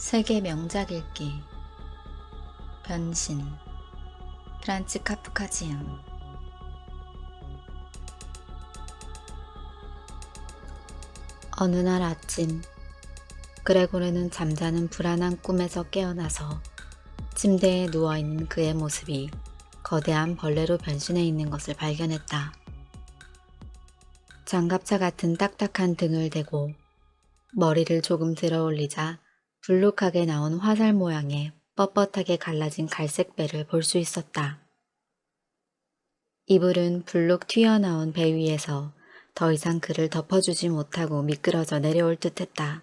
세계 명작 읽기 변신 프란츠 카프카 지음. 어느 날 아침, 그레고르는 잠자는 불안한 꿈에서 깨어나서 침대에 누워있는 그의 모습이 거대한 벌레로 변신해 있는 것을 발견했다. 장갑차 같은 딱딱한 등을 대고 머리를 조금 들어 올리자 불룩하게 나온 화살 모양의 뻣뻣하게 갈라진 갈색 배를 볼 수 있었다. 이불은 불룩 튀어나온 배 위에서 더 이상 그를 덮어주지 못하고 미끄러져 내려올 듯했다.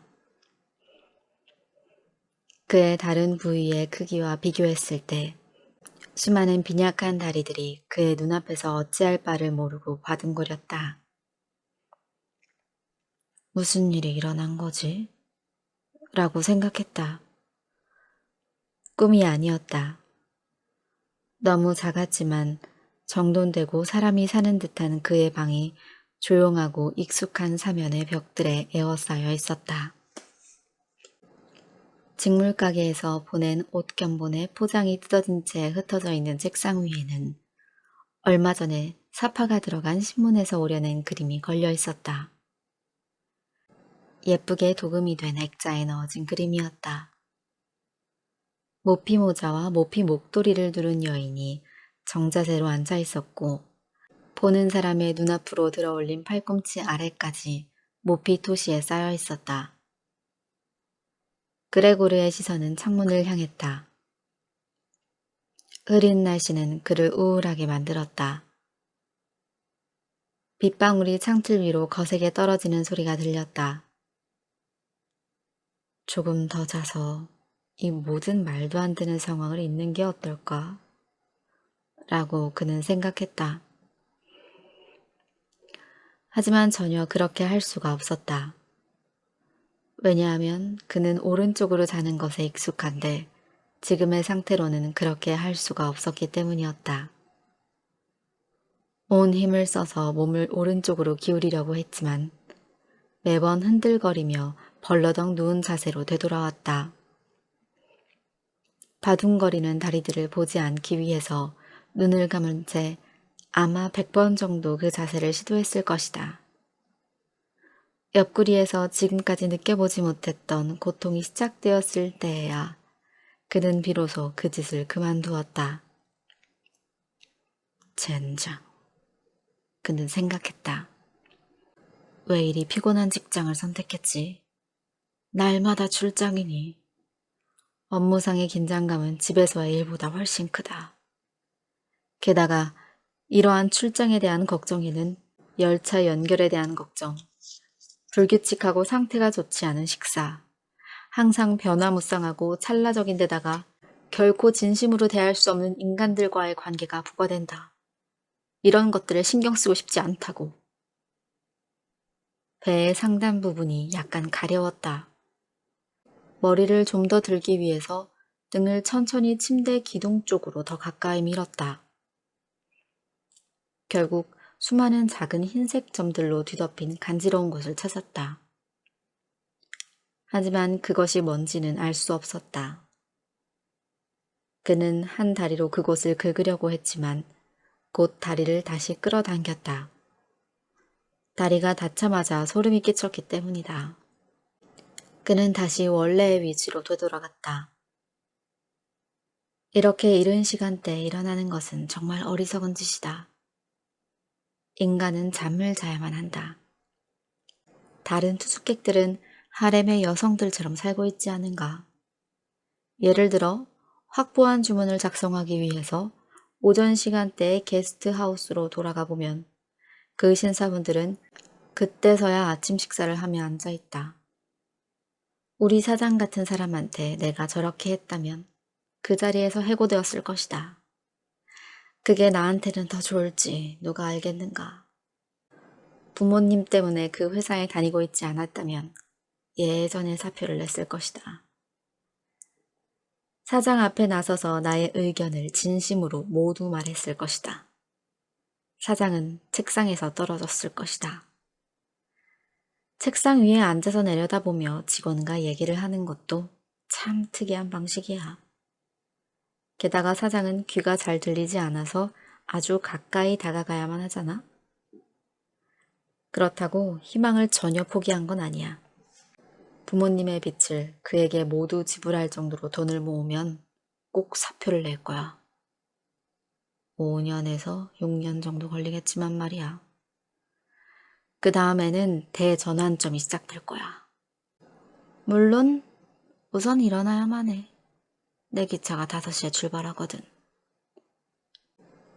그의 다른 부위의 크기와 비교했을 때 수많은 빈약한 다리들이 그의 눈앞에서 어찌할 바를 모르고 바둥거렸다. 무슨 일이 일어난 거지? 라고 생각했다. 꿈이 아니었다. 너무 작았지만 정돈되고 사람이 사는 듯한 그의 방이 조용하고 익숙한 사면의 벽들에 에워싸여 있었다. 직물가게에서 보낸 옷견본의 포장이 뜯어진 채 흩어져 있는 책상 위에는 얼마 전에 사파가 들어간 신문에서 오려낸 그림이 걸려 있었다. 예쁘게 도금이 된 액자에 넣어진 그림이었다. 모피 모자와 모피 목도리를 두른 여인이 정자세로 앉아 있었고 보는 사람의 눈앞으로 들어올린 팔꿈치 아래까지 모피 토시에 쌓여 있었다. 그레고르의 시선은 창문을 향했다. 흐린 날씨는 그를 우울하게 만들었다. 빗방울이 창틀 위로 거세게 떨어지는 소리가 들렸다. 조금 더 자서 이 모든 말도 안 되는 상황을 잊는 게 어떨까? 라고 그는 생각했다. 하지만 전혀 그렇게 할 수가 없었다. 왜냐하면 그는 오른쪽으로 자는 것에 익숙한데 지금의 상태로는 그렇게 할 수가 없었기 때문이었다. 온 힘을 써서 몸을 오른쪽으로 기울이려고 했지만 매번 흔들거리며 벌러덩 누운 자세로 되돌아왔다. 바둥거리는 다리들을 보지 않기 위해서 눈을 감은 채 아마 100번 정도 그 자세를 시도했을 것이다. 옆구리에서 지금까지 느껴보지 못했던 고통이 시작되었을 때에야 그는 비로소 그 짓을 그만두었다. 젠장. 그는 생각했다. 왜 이리 피곤한 직장을 선택했지? 날마다 출장이니. 업무상의 긴장감은 집에서의 일보다 훨씬 크다. 게다가 이러한 출장에 대한 걱정에는 열차 연결에 대한 걱정, 불규칙하고 상태가 좋지 않은 식사, 항상 변화무쌍하고 찰나적인 데다가 결코 진심으로 대할 수 없는 인간들과의 관계가 부과된다. 이런 것들을 신경 쓰고 싶지 않다고. 배의 상단 부분이 약간 가려웠다. 머리를 좀 더 들기 위해서 등을 천천히 침대 기둥 쪽으로 더 가까이 밀었다. 결국 수많은 작은 흰색 점들로 뒤덮인 간지러운 곳을 찾았다. 하지만 그것이 뭔지는 알 수 없었다. 그는 한 다리로 그곳을 긁으려고 했지만 곧 다리를 다시 끌어당겼다. 다리가 닿자마자 소름이 끼쳤기 때문이다. 그는 다시 원래의 위치로 되돌아갔다. 이렇게 이른 시간대에 일어나는 것은 정말 어리석은 짓이다. 인간은 잠을 자야만 한다. 다른 투숙객들은 하렘의 여성들처럼 살고 있지 않은가. 예를 들어 확보한 주문을 작성하기 위해서 오전 시간대에 게스트하우스로 돌아가 보면 그 신사분들은 그때서야 아침 식사를 하며 앉아있다. 우리 사장 같은 사람한테 내가 저렇게 했다면 그 자리에서 해고되었을 것이다. 그게 나한테는 더 좋을지 누가 알겠는가. 부모님 때문에 그 회사에 다니고 있지 않았다면 예전에 사표를 냈을 것이다. 사장 앞에 나서서 나의 의견을 진심으로 모두 말했을 것이다. 사장은 책상에서 떨어졌을 것이다. 책상 위에 앉아서 내려다보며 직원과 얘기를 하는 것도 참 특이한 방식이야. 게다가 사장은 귀가 잘 들리지 않아서 아주 가까이 다가가야만 하잖아. 그렇다고 희망을 전혀 포기한 건 아니야. 부모님의 빚을 그에게 모두 지불할 정도로 돈을 모으면 꼭 사표를 낼 거야. 5년에서 6년 정도 걸리겠지만 말이야. 그 다음에는 대전환점이 시작될 거야. 물론 우선 일어나야만 해. 내 기차가 5시에 출발하거든.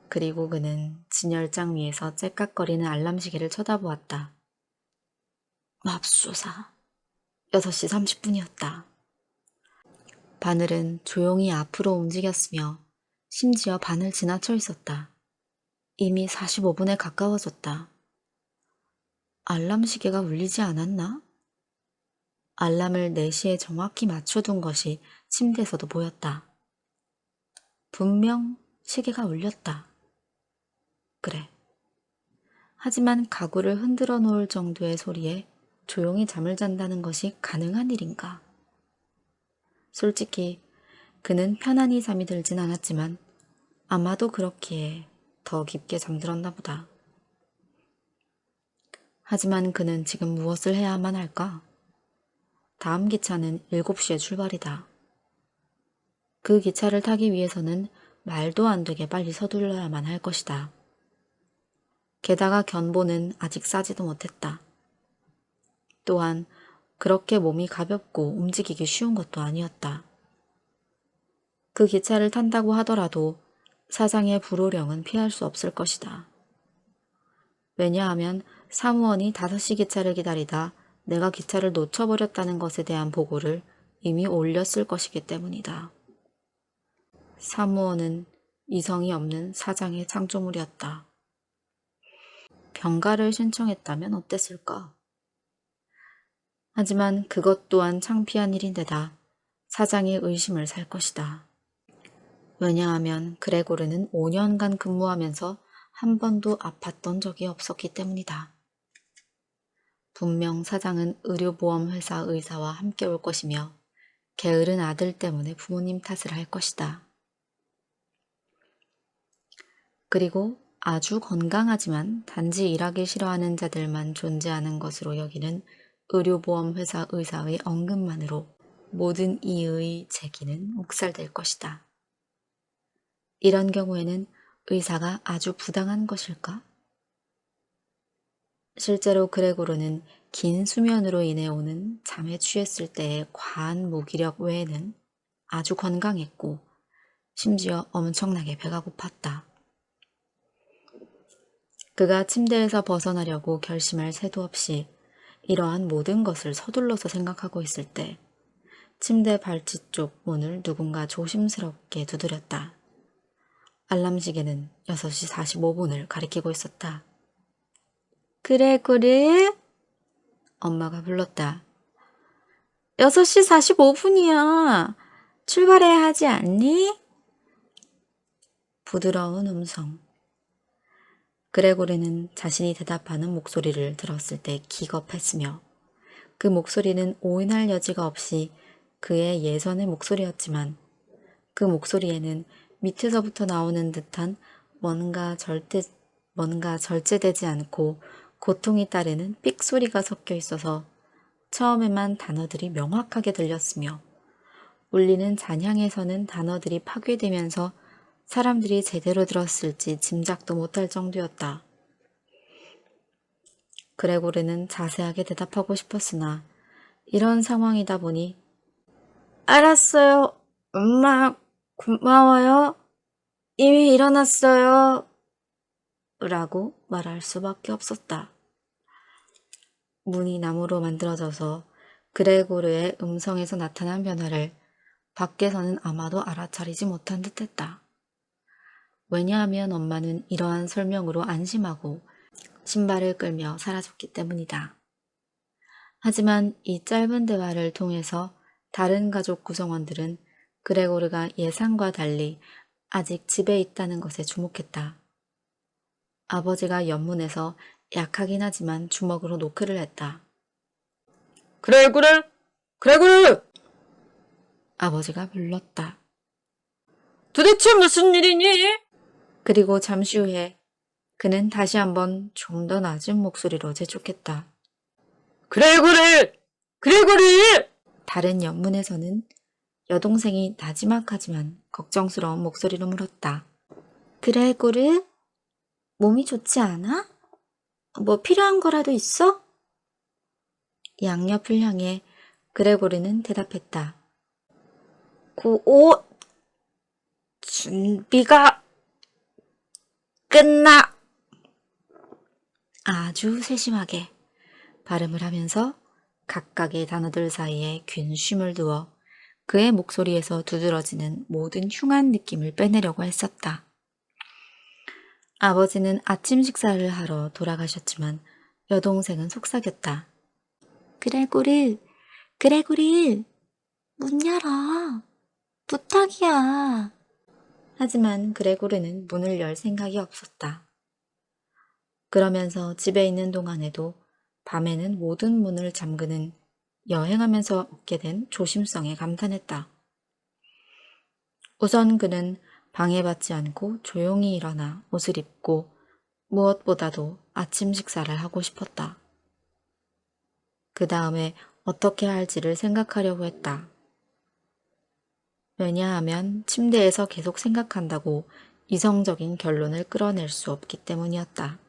그리고 그는 진열장 위에서 째깍거리는 알람 시계를 쳐다보았다. 맙소사, 6시 30분이었다. 바늘은 조용히 앞으로 움직였으며 심지어 반을 지나쳐 있었다. 이미 45분에 가까워졌다. 알람 시계가 울리지 않았나? 알람을 4시에 정확히 맞춰둔 것이 침대에서도 보였다. 분명 시계가 울렸다. 그래. 하지만 가구를 흔들어 놓을 정도의 소리에 조용히 잠을 잔다는 것이 가능한 일인가? 솔직히 그는 편안히 잠이 들진 않았지만 아마도 그렇기에 더 깊게 잠들었나 보다. 하지만 그는 지금 무엇을 해야만 할까? 다음 기차는 7시에 출발이다. 그 기차를 타기 위해서는 말도 안 되게 빨리 서둘러야만 할 것이다. 게다가 견보는 아직 싸지도 못했다. 또한 그렇게 몸이 가볍고 움직이기 쉬운 것도 아니었다. 그 기차를 탄다고 하더라도 사장의 불호령은 피할 수 없을 것이다. 왜냐하면 사무원이 5시 기차를 기다리다 내가 기차를 놓쳐버렸다는 것에 대한 보고를 이미 올렸을 것이기 때문이다. 사무원은 이성이 없는 사장의 창조물이었다. 병가를 신청했다면 어땠을까? 하지만 그것 또한 창피한 일인데다 사장의 의심을 살 것이다. 왜냐하면 그레고르는 5년간 근무하면서 한 번도 아팠던 적이 없었기 때문이다. 분명 사장은 의료보험회사 의사와 함께 올 것이며 게으른 아들 때문에 부모님 탓을 할 것이다. 그리고 아주 건강하지만 단지 일하기 싫어하는 자들만 존재하는 것으로 여기는 의료보험회사 의사의 언급만으로 모든 이의 제기는 묵살될 것이다. 이런 경우에는 의사가 아주 부당한 것일까? 실제로 그레고르는 긴 수면으로 인해 오는 잠에 취했을 때의 과한 무기력 외에는 아주 건강했고 심지어 엄청나게 배가 고팠다. 그가 침대에서 벗어나려고 결심할 새도 없이 이러한 모든 것을 서둘러서 생각하고 있을 때 침대 발치 쪽 문을 누군가 조심스럽게 두드렸다. 알람 시계는 6시 45분을 가리키고 있었다. 그레고르? 엄마가 불렀다. 6시 45분이야. 출발해야 하지 않니? 부드러운 음성. 그레고르는 자신이 대답하는 목소리를 들었을 때 기겁했으며 그 목소리는 오인할 여지가 없이 그의 예전의 목소리였지만 그 목소리에는 밑에서부터 나오는 듯한 뭔가 절제되지 않고 고통이 따르는 삑 소리가 섞여 있어서 처음에만 단어들이 명확하게 들렸으며 울리는 잔향에서는 단어들이 파괴되면서 사람들이 제대로 들었을지 짐작도 못할 정도였다. 그레고르는 자세하게 대답하고 싶었으나 이런 상황이다 보니 알았어요. 엄마 고마워요. 이미 일어났어요. 라고 말할 수밖에 없었다. 문이 나무로 만들어져서 그레고르의 음성에서 나타난 변화를 밖에서는 아마도 알아차리지 못한 듯했다. 왜냐하면 엄마는 이러한 설명으로 안심하고 신발을 끌며 사라졌기 때문이다. 하지만 이 짧은 대화를 통해서 다른 가족 구성원들은 그레고르가 예상과 달리 아직 집에 있다는 것에 주목했다. 아버지가 연문에서 약하긴 하지만 주먹으로 노크를 했다. 그레고르! 그레고르! 아버지가 불렀다. 도대체 무슨 일이니? 그리고 잠시 후에 그는 다시 한번 좀 더 낮은 목소리로 재촉했다. 그레고리! 다른 옆문에서는 여동생이 나지막하지만 걱정스러운 목소리로 물었다. 그레고르? 몸이 좋지 않아? 뭐 필요한 거라도 있어? 양옆을 향해 그레고르는 대답했다. 그 옷 준비가 끝나. 아주 세심하게 발음을 하면서 각각의 단어들 사이에 긴 쉼을 두어 그의 목소리에서 두드러지는 모든 흉한 느낌을 빼내려고 했었다. 아버지는 아침 식사를 하러 돌아가셨지만 여동생은 속삭였다. 그레고르, 그레고르, 문 열어. 부탁이야. 하지만 그레고르는 문을 열 생각이 없었다. 그러면서 집에 있는 동안에도 밤에는 모든 문을 잠그는 여행하면서 얻게 된 조심성에 감탄했다. 우선 그는 방해받지 않고 조용히 일어나 옷을 입고 무엇보다도 아침 식사를 하고 싶었다. 그 다음에 어떻게 할지를 생각하려고 했다. 왜냐하면 침대에서 계속 생각한다고 이성적인 결론을 끌어낼 수 없기 때문이었다.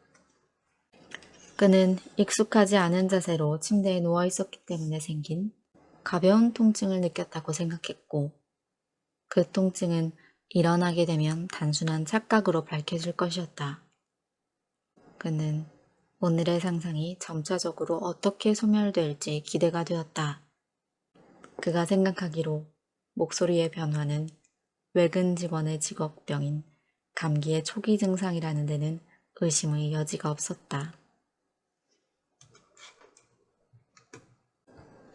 그는 익숙하지 않은 자세로 침대에 누워 있었기 때문에 생긴 가벼운 통증을 느꼈다고 생각했고, 그 통증은 일어나게 되면 단순한 착각으로 밝혀질 것이었다. 그는 오늘의 상상이 점차적으로 어떻게 소멸될지 기대가 되었다. 그가 생각하기로 목소리의 변화는 외근 직원의 직업병인 감기의 초기 증상이라는 데는 의심의 여지가 없었다.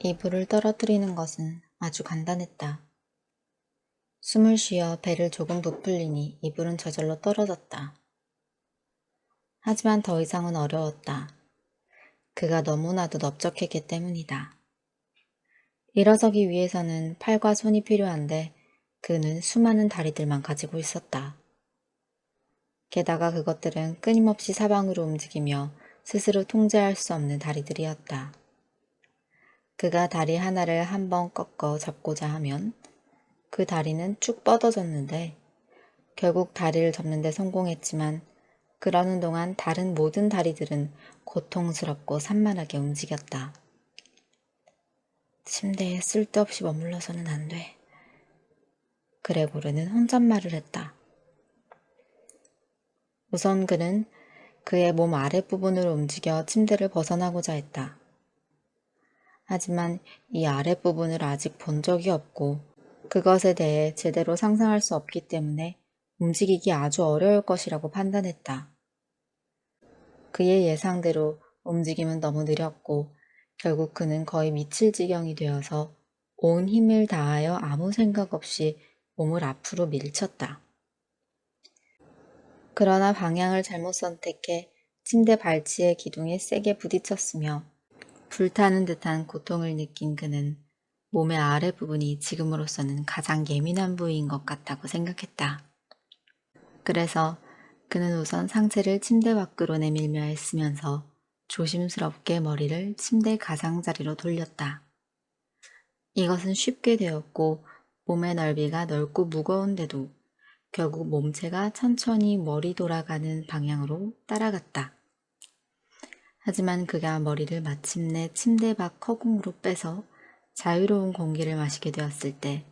이불을 떨어뜨리는 것은 아주 간단했다. 숨을 쉬어 배를 조금 부풀리니 이불은 저절로 떨어졌다. 하지만 더 이상은 어려웠다. 그가 너무나도 넓적했기 때문이다. 일어서기 위해서는 팔과 손이 필요한데 그는 수많은 다리들만 가지고 있었다. 게다가 그것들은 끊임없이 사방으로 움직이며 스스로 통제할 수 없는 다리들이었다. 그가 다리 하나를 한번 꺾어 잡고자 하면 그 다리는 쭉 뻗어졌는데 결국 다리를 접는 데 성공했지만 그러는 동안 다른 모든 다리들은 고통스럽고 산만하게 움직였다. 침대에 쓸데없이 머물러서는 안 돼. 그레고르는 혼잣말을 했다. 우선 그는 그의 몸 아랫부분을 움직여 침대를 벗어나고자 했다. 하지만 이 아랫부분을 아직 본 적이 없고 그것에 대해 제대로 상상할 수 없기 때문에 움직이기 아주 어려울 것이라고 판단했다. 그의 예상대로 움직임은 너무 느렸고 결국 그는 거의 미칠 지경이 되어서 온 힘을 다하여 아무 생각 없이 몸을 앞으로 밀쳤다. 그러나 방향을 잘못 선택해 침대 발치의 기둥에 세게 부딪혔으며 불타는 듯한 고통을 느낀 그는 몸의 아랫부분이 지금으로서는 가장 예민한 부위인 것 같다고 생각했다. 그래서 그는 우선 상체를 침대 밖으로 내밀며 애쓰면서 조심스럽게 머리를 침대 가장자리로 돌렸다. 이것은 쉽게 되었고 몸의 넓이가 넓고 무거운데도 결국 몸체가 천천히 머리 돌아가는 방향으로 따라갔다. 하지만 그가 머리를 마침내 침대 밖 허공으로 빼서 자유로운 공기를 마시게 되었을 때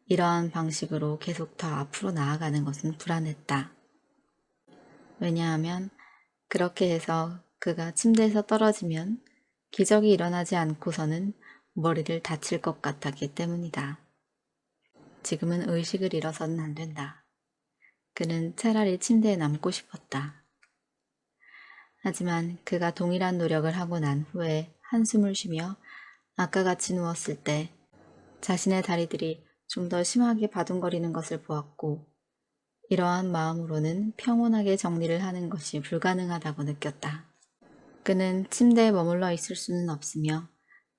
이러한 방식으로 계속 더 앞으로 나아가는 것은 불안했다. 왜냐하면 그렇게 해서 그가 침대에서 떨어지면 기적이 일어나지 않고서는 머리를 다칠 것 같았기 때문이다. 지금은 의식을 잃어서는 안 된다. 그는 차라리 침대에 남고 싶었다. 하지만 그가 동일한 노력을 하고 난 후에 한숨을 쉬며 아까 같이 누웠을 때 자신의 다리들이 좀 더 심하게 바둥거리는 것을 보았고 이러한 마음으로는 평온하게 정리를 하는 것이 불가능하다고 느꼈다. 그는 침대에 머물러 있을 수는 없으며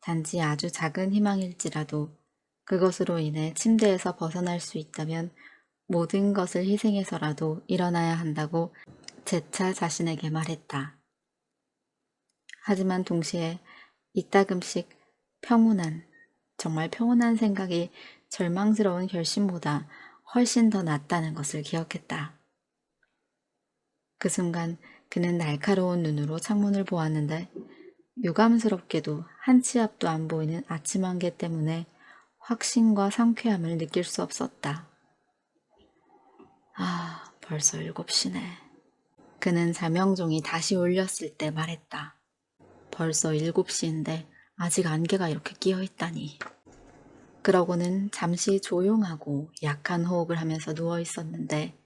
단지 아주 작은 희망일지라도 그것으로 인해 침대에서 벗어날 수 있다면 모든 것을 희생해서라도 일어나야 한다고 재차 자신에게 말했다. 하지만 동시에 이따금씩 평온한, 정말 평온한 생각이 절망스러운 결심보다 훨씬 더 낫다는 것을 기억했다. 그 순간 그는 날카로운 눈으로 창문을 보았는데 유감스럽게도 한 치 앞도 안 보이는 아침 안개 때문에 확신과 상쾌함을 느낄 수 없었다. 아, 벌써 7시네. 그는 자명종이 다시 울렸을 때 말했다. 벌써 7시인데 아직 안개가 이렇게 끼어 있다니. 그러고는 잠시 조용하고 약한 호흡을 하면서 누워 있었는데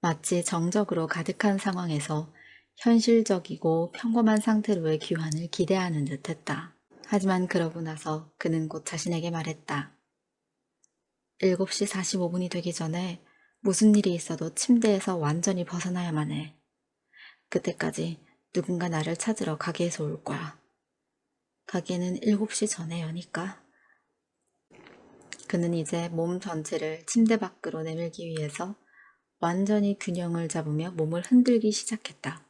마치 정적으로 가득한 상황에서 현실적이고 평범한 상태로의 귀환을 기대하는 듯했다. 하지만 그러고 나서 그는 곧 자신에게 말했다. 7시 45분이 되기 전에 무슨 일이 있어도 침대에서 완전히 벗어나야만 해. 그때까지 누군가 나를 찾으러 가게에서 올 거야. 가게는 7시 전에 여니까. 그는 이제 몸 전체를 침대 밖으로 내밀기 위해서 완전히 균형을 잡으며 몸을 흔들기 시작했다.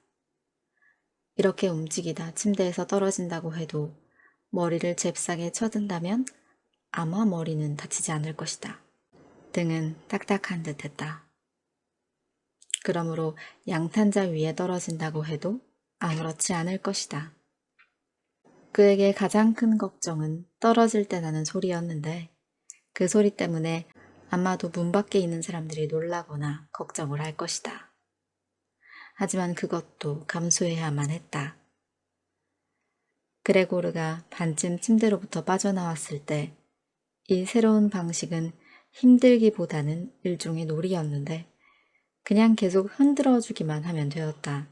이렇게 움직이다 침대에서 떨어진다고 해도 머리를 잽싸게 쳐든다면 아마 머리는 다치지 않을 것이다. 등은 딱딱한 듯 했다. 그러므로 양탄자 위에 떨어진다고 해도 아무렇지 않을 것이다. 그에게 가장 큰 걱정은 떨어질 때 나는 소리였는데 그 소리 때문에 아마도 문 밖에 있는 사람들이 놀라거나 걱정을 할 것이다. 하지만 그것도 감수해야만 했다. 그레고르가 반쯤 침대로부터 빠져나왔을 때 이 새로운 방식은 힘들기보다는 일종의 놀이였는데 그냥 계속 흔들어주기만 하면 되었다.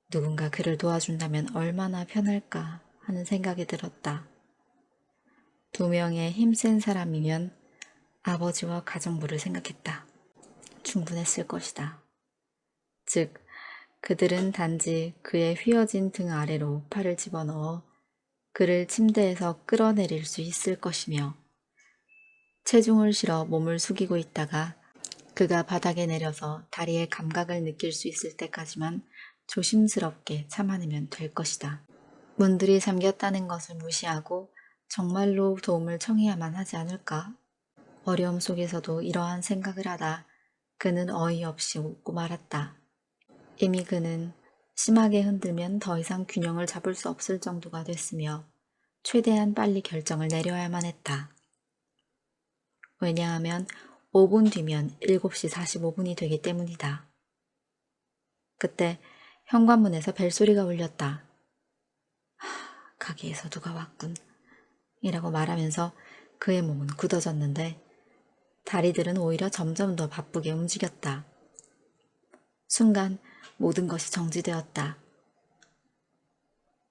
누군가 그를 도와준다면 얼마나 편할까 하는 생각이 들었다. 2명의 힘센 사람이면 아버지와 가정부를 생각했다. 충분했을 것이다. 즉, 그들은 단지 그의 휘어진 등 아래로 팔을 집어넣어 그를 침대에서 끌어내릴 수 있을 것이며 체중을 실어 몸을 숙이고 있다가 그가 바닥에 내려서 다리의 감각을 느낄 수 있을 때까지만 조심스럽게 참아내면 될 것이다. 문들이 잠겼다는 것을 무시하고 정말로 도움을 청해야만 하지 않을까? 어려움 속에서도 이러한 생각을 하다 그는 어이없이 웃고 말았다. 이미 그는 심하게 흔들면 더 이상 균형을 잡을 수 없을 정도가 됐으며 최대한 빨리 결정을 내려야만 했다. 왜냐하면 5분 뒤면 7시 45분이 되기 때문이다. 그때 현관문에서 벨소리가 울렸다. 가게에서 누가 왔군. 이라고 말하면서 그의 몸은 굳어졌는데 다리들은 오히려 점점 더 바쁘게 움직였다. 순간 모든 것이 정지되었다.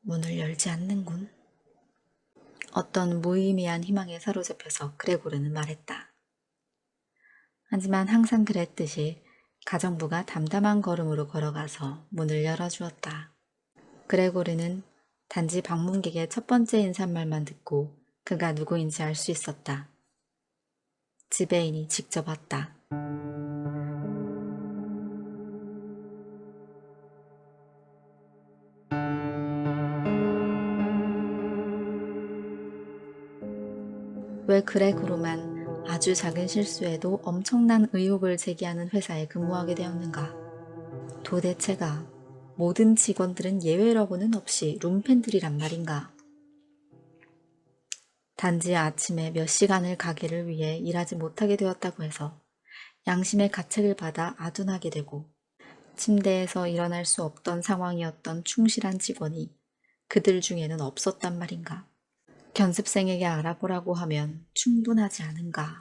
문을 열지 않는군. 어떤 무의미한 희망에 사로잡혀서 그레고르는 말했다. 하지만 항상 그랬듯이 가정부가 담담한 걸음으로 걸어가서 문을 열어주었다. 그레고르는 단지 방문객의 첫 번째 인사말만 듣고 그가 누구인지 알 수 있었다. 지배인이 직접 왔다. 왜 그레고르만 아주 작은 실수에도 엄청난 의혹을 제기하는 회사에 근무하게 되었는가? 도대체가 모든 직원들은 예외라고는 없이 룸펜들이란 말인가? 단지 아침에 몇 시간을 가게를 위해 일하지 못하게 되었다고 해서 양심의 가책을 받아 아둔하게 되고 침대에서 일어날 수 없던 상황이었던 충실한 직원이 그들 중에는 없었단 말인가? 견습생에게 알아보라고 하면 충분하지 않은가?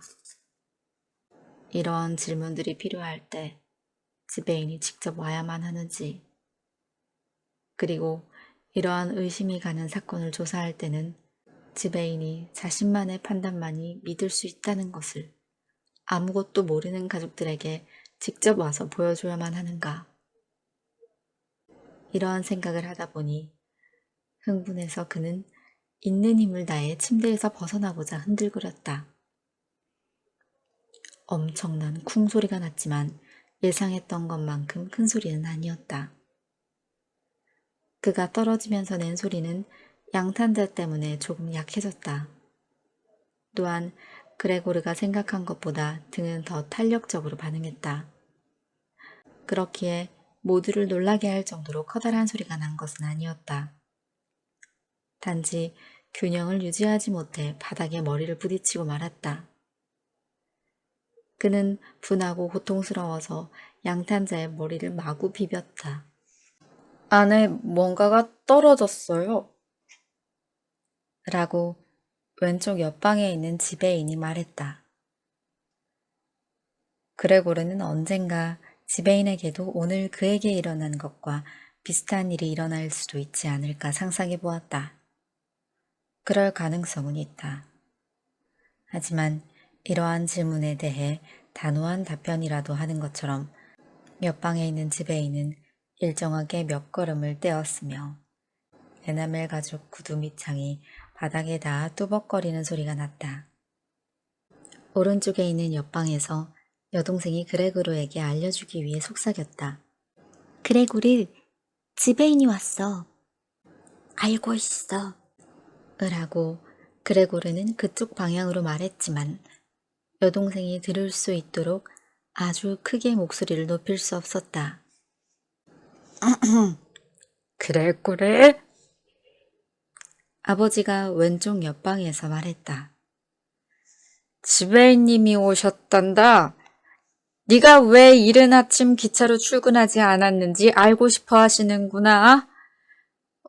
이러한 질문들이 필요할 때 지배인이 직접 와야만 하는지, 그리고 이러한 의심이 가는 사건을 조사할 때는 지배인이 자신만의 판단만이 믿을 수 있다는 것을 아무것도 모르는 가족들에게 직접 와서 보여줘야만 하는가? 이러한 생각을 하다 보니 흥분해서 그는 있는 힘을 다해 침대에서 벗어나고자 흔들거렸다. 엄청난 쿵 소리가 났지만 예상했던 것만큼 큰 소리는 아니었다. 그가 떨어지면서 낸 소리는 양탄자 때문에 조금 약해졌다. 또한 그레고르가 생각한 것보다 등은 더 탄력적으로 반응했다. 그렇기에 모두를 놀라게 할 정도로 커다란 소리가 난 것은 아니었다. 단지 균형을 유지하지 못해 바닥에 머리를 부딪히고 말았다. 그는 분하고 고통스러워서 양탄자의 머리를 마구 비볐다. 안에 뭔가가 떨어졌어요. 라고 왼쪽 옆방에 있는 지배인이 말했다. 그레고르는 언젠가 지배인에게도 오늘 그에게 일어난 것과 비슷한 일이 일어날 수도 있지 않을까 상상해 보았다. 그럴 가능성은 있다. 하지만 이러한 질문에 대해 단호한 답변이라도 하는 것처럼 옆방에 있는 지배인은 일정하게 몇 걸음을 떼었으며 에나멜 가죽 구두 밑창이 바닥에 닿아 뚜벅거리는 소리가 났다. 오른쪽에 있는 옆방에서 여동생이 그레고르에게 알려주기 위해 속삭였다. 그레고르, 지배인이 왔어. 알고 있어. 라고 그레고르는 그쪽 방향으로 말했지만 여동생이 들을 수 있도록 아주 크게 목소리를 높일 수 없었다. 그레고르? 아버지가 왼쪽 옆방에서 말했다. 지배인님이 오셨단다. 네가 왜 이른 아침 기차로 출근하지 않았는지 알고 싶어 하시는구나.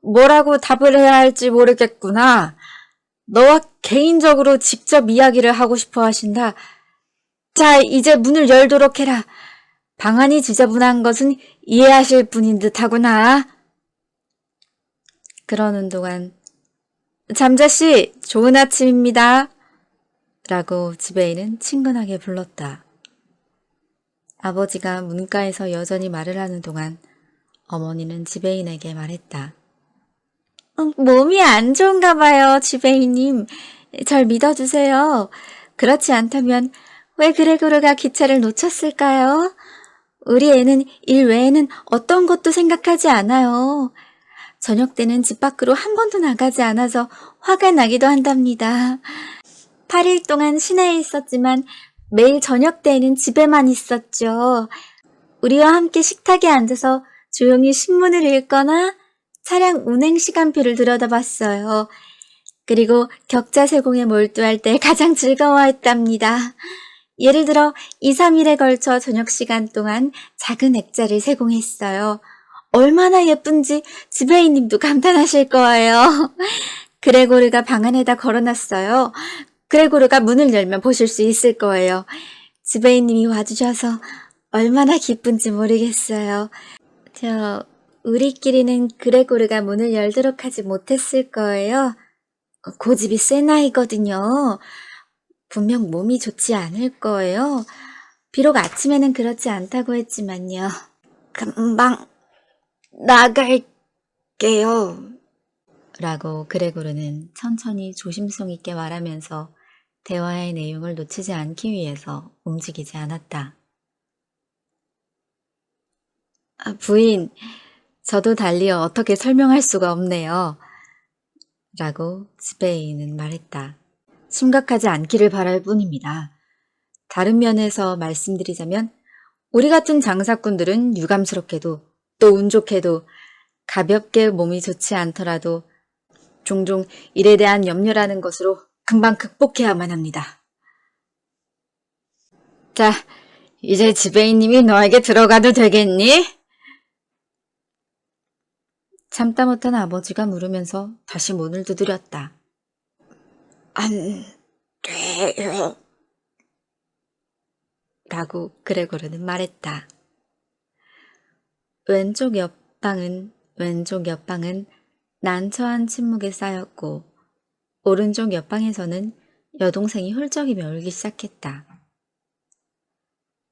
뭐라고 답을 해야 할지 모르겠구나. 너와 개인적으로 직접 이야기를 하고 싶어 하신다. 자, 이제 문을 열도록 해라. 방안이 지저분한 것은 이해하실 분인 듯하구나. 그러는 동안 잠자씨, 좋은 아침입니다. 라고 지배인은 친근하게 불렀다. 아버지가 문가에서 여전히 말을 하는 동안 어머니는 지배인에게 말했다. 몸이 안 좋은가 봐요, 지배인님. 절 믿어주세요. 그렇지 않다면 왜 그레고르가 기차를 놓쳤을까요? 우리 애는 일 외에는 어떤 것도 생각하지 않아요. 저녁 때는 집 밖으로 한 번도 나가지 않아서 화가 나기도 한답니다. 8일 동안 시내에 있었지만 매일 저녁 때에는 집에만 있었죠. 우리와 함께 식탁에 앉아서 조용히 신문을 읽거나 차량 운행 시간표를 들여다봤어요. 그리고 격자 세공에 몰두할 때 가장 즐거워했답니다. 예를 들어 2, 3일에 걸쳐 저녁 시간 동안 작은 액자를 세공했어요. 얼마나 예쁜지 지배인님도 감탄하실 거예요. 그레고르가 방 안에다 걸어놨어요. 그레고르가 문을 열면 보실 수 있을 거예요. 지배인님이 와주셔서 얼마나 기쁜지 모르겠어요. 우리끼리는 그레고르가 문을 열도록 하지 못했을 거예요. 고집이 센 아이거든요. 분명 몸이 좋지 않을 거예요. 비록 아침에는 그렇지 않다고 했지만요. 금방 나갈게요. 라고 그레고르는 천천히 조심성 있게 말하면서 대화의 내용을 놓치지 않기 위해서 움직이지 않았다. 부인, 저도 달리 어떻게 설명할 수가 없네요. 라고 지배인은 말했다. 심각하지 않기를 바랄 뿐입니다. 다른 면에서 말씀드리자면 우리 같은 장사꾼들은 유감스럽게도 또 운 좋게도 가볍게 몸이 좋지 않더라도 종종 일에 대한 염려라는 것으로 금방 극복해야만 합니다. 자, 이제 지배인님이 너에게 들어가도 되겠니? 참다 못한 아버지가 물으면서 다시 문을 두드렸다. 안 돼요. 라고 그레고르는 말했다. 왼쪽 옆방은 난처한 침묵에 쌓였고 오른쪽 옆방에서는 여동생이 훌쩍이며 울기 시작했다.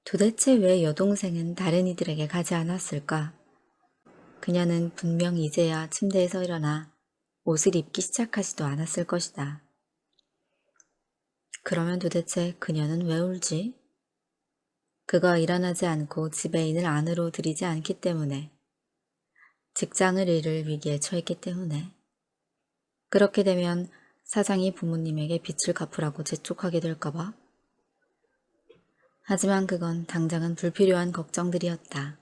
도대체 왜 여동생은 다른 이들에게 가지 않았을까? 그녀는 분명 이제야 침대에서 일어나 옷을 입기 시작하지도 않았을 것이다. 그러면 도대체 그녀는 왜 울지? 그가 일어나지 않고 지배인을 안으로 들이지 않기 때문에, 직장을 잃을 위기에 처했기 때문에, 그렇게 되면 사장이 부모님에게 빚을 갚으라고 재촉하게 될까봐? 하지만 그건 당장은 불필요한 걱정들이었다.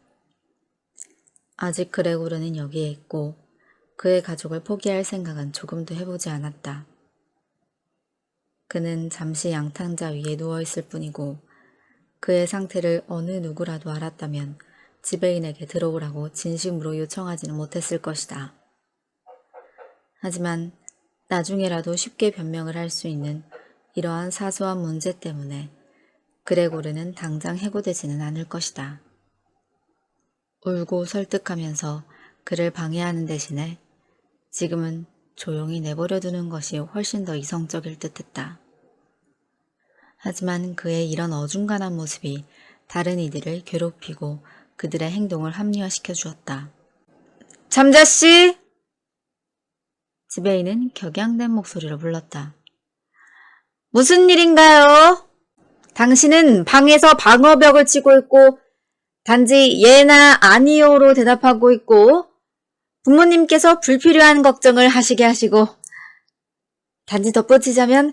아직 그레고르는 여기에 있고 그의 가족을 포기할 생각은 조금도 해보지 않았다. 그는 잠시 양탕자 위에 누워있을 뿐이고 그의 상태를 어느 누구라도 알았다면 지배인에게 들어오라고 진심으로 요청하지는 못했을 것이다. 하지만 나중에라도 쉽게 변명을 할 수 있는 이러한 사소한 문제 때문에 그레고르는 당장 해고되지는 않을 것이다. 울고 설득하면서 그를 방해하는 대신에 지금은 조용히 내버려 두는 것이 훨씬 더 이성적일 듯했다. 하지만 그의 이런 어중간한 모습이 다른 이들을 괴롭히고 그들의 행동을 합리화시켜 주었다. 잠자씨! 지배인은 격양된 목소리로 불렀다. 무슨 일인가요? 당신은 방에서 방어벽을 치고 있고 단지 예나 아니요로 대답하고 있고 부모님께서 불필요한 걱정을 하시게 하시고 단지 덧붙이자면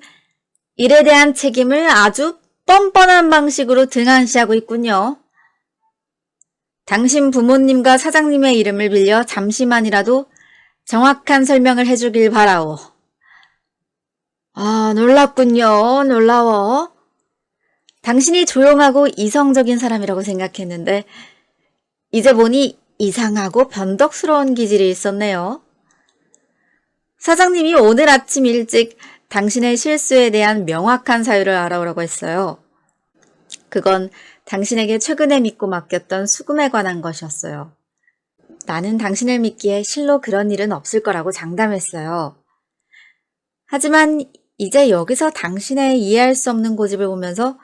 일에 대한 책임을 아주 뻔뻔한 방식으로 등한시하고 있군요. 당신 부모님과 사장님의 이름을 빌려 잠시만이라도 정확한 설명을 해주길 바라오. 아, 놀랍군요. 놀라워. 당신이 조용하고 이성적인 사람이라고 생각했는데 이제 보니 이상하고 변덕스러운 기질이 있었네요. 사장님이 오늘 아침 일찍 당신의 실수에 대한 명확한 사유를 알아오라고 했어요. 그건 당신에게 최근에 믿고 맡겼던 수금에 관한 것이었어요. 나는 당신을 믿기에 실로 그런 일은 없을 거라고 장담했어요. 하지만 이제 여기서 당신의 이해할 수 없는 고집을 보면서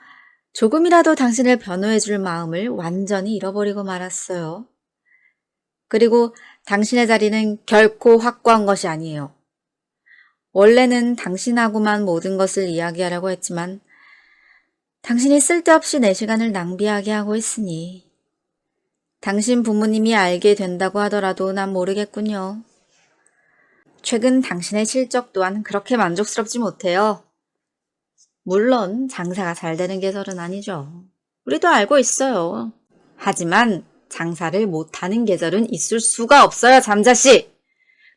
조금이라도 당신을 변호해 줄 마음을 완전히 잃어버리고 말았어요. 그리고 당신의 자리는 결코 확고한 것이 아니에요. 원래는 당신하고만 모든 것을 이야기하려고 했지만 당신이 쓸데없이 내 시간을 낭비하게 하고 있으니 당신 부모님이 알게 된다고 하더라도 난 모르겠군요. 최근 당신의 실적 또한 그렇게 만족스럽지 못해요. 물론 장사가 잘 되는 계절은 아니죠. 우리도 알고 있어요. 하지만 장사를 못하는 계절은 있을 수가 없어요, 잠자씨.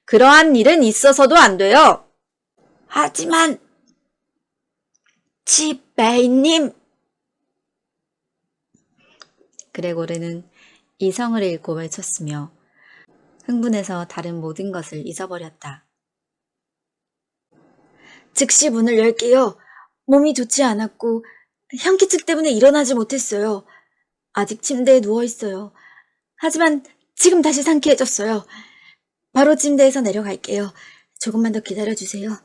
그러한 일은 있어서도 안 돼요. 하지만 지배인님. 그레고르는 이성을 잃고 외쳤으며 흥분해서 다른 모든 것을 잊어버렸다. 즉시 문을 열게요. 몸이 좋지 않았고 현기증 때문에 일어나지 못했어요. 아직 침대에 누워있어요. 하지만 지금 다시 상쾌해졌어요. 바로 침대에서 내려갈게요. 조금만 더 기다려주세요.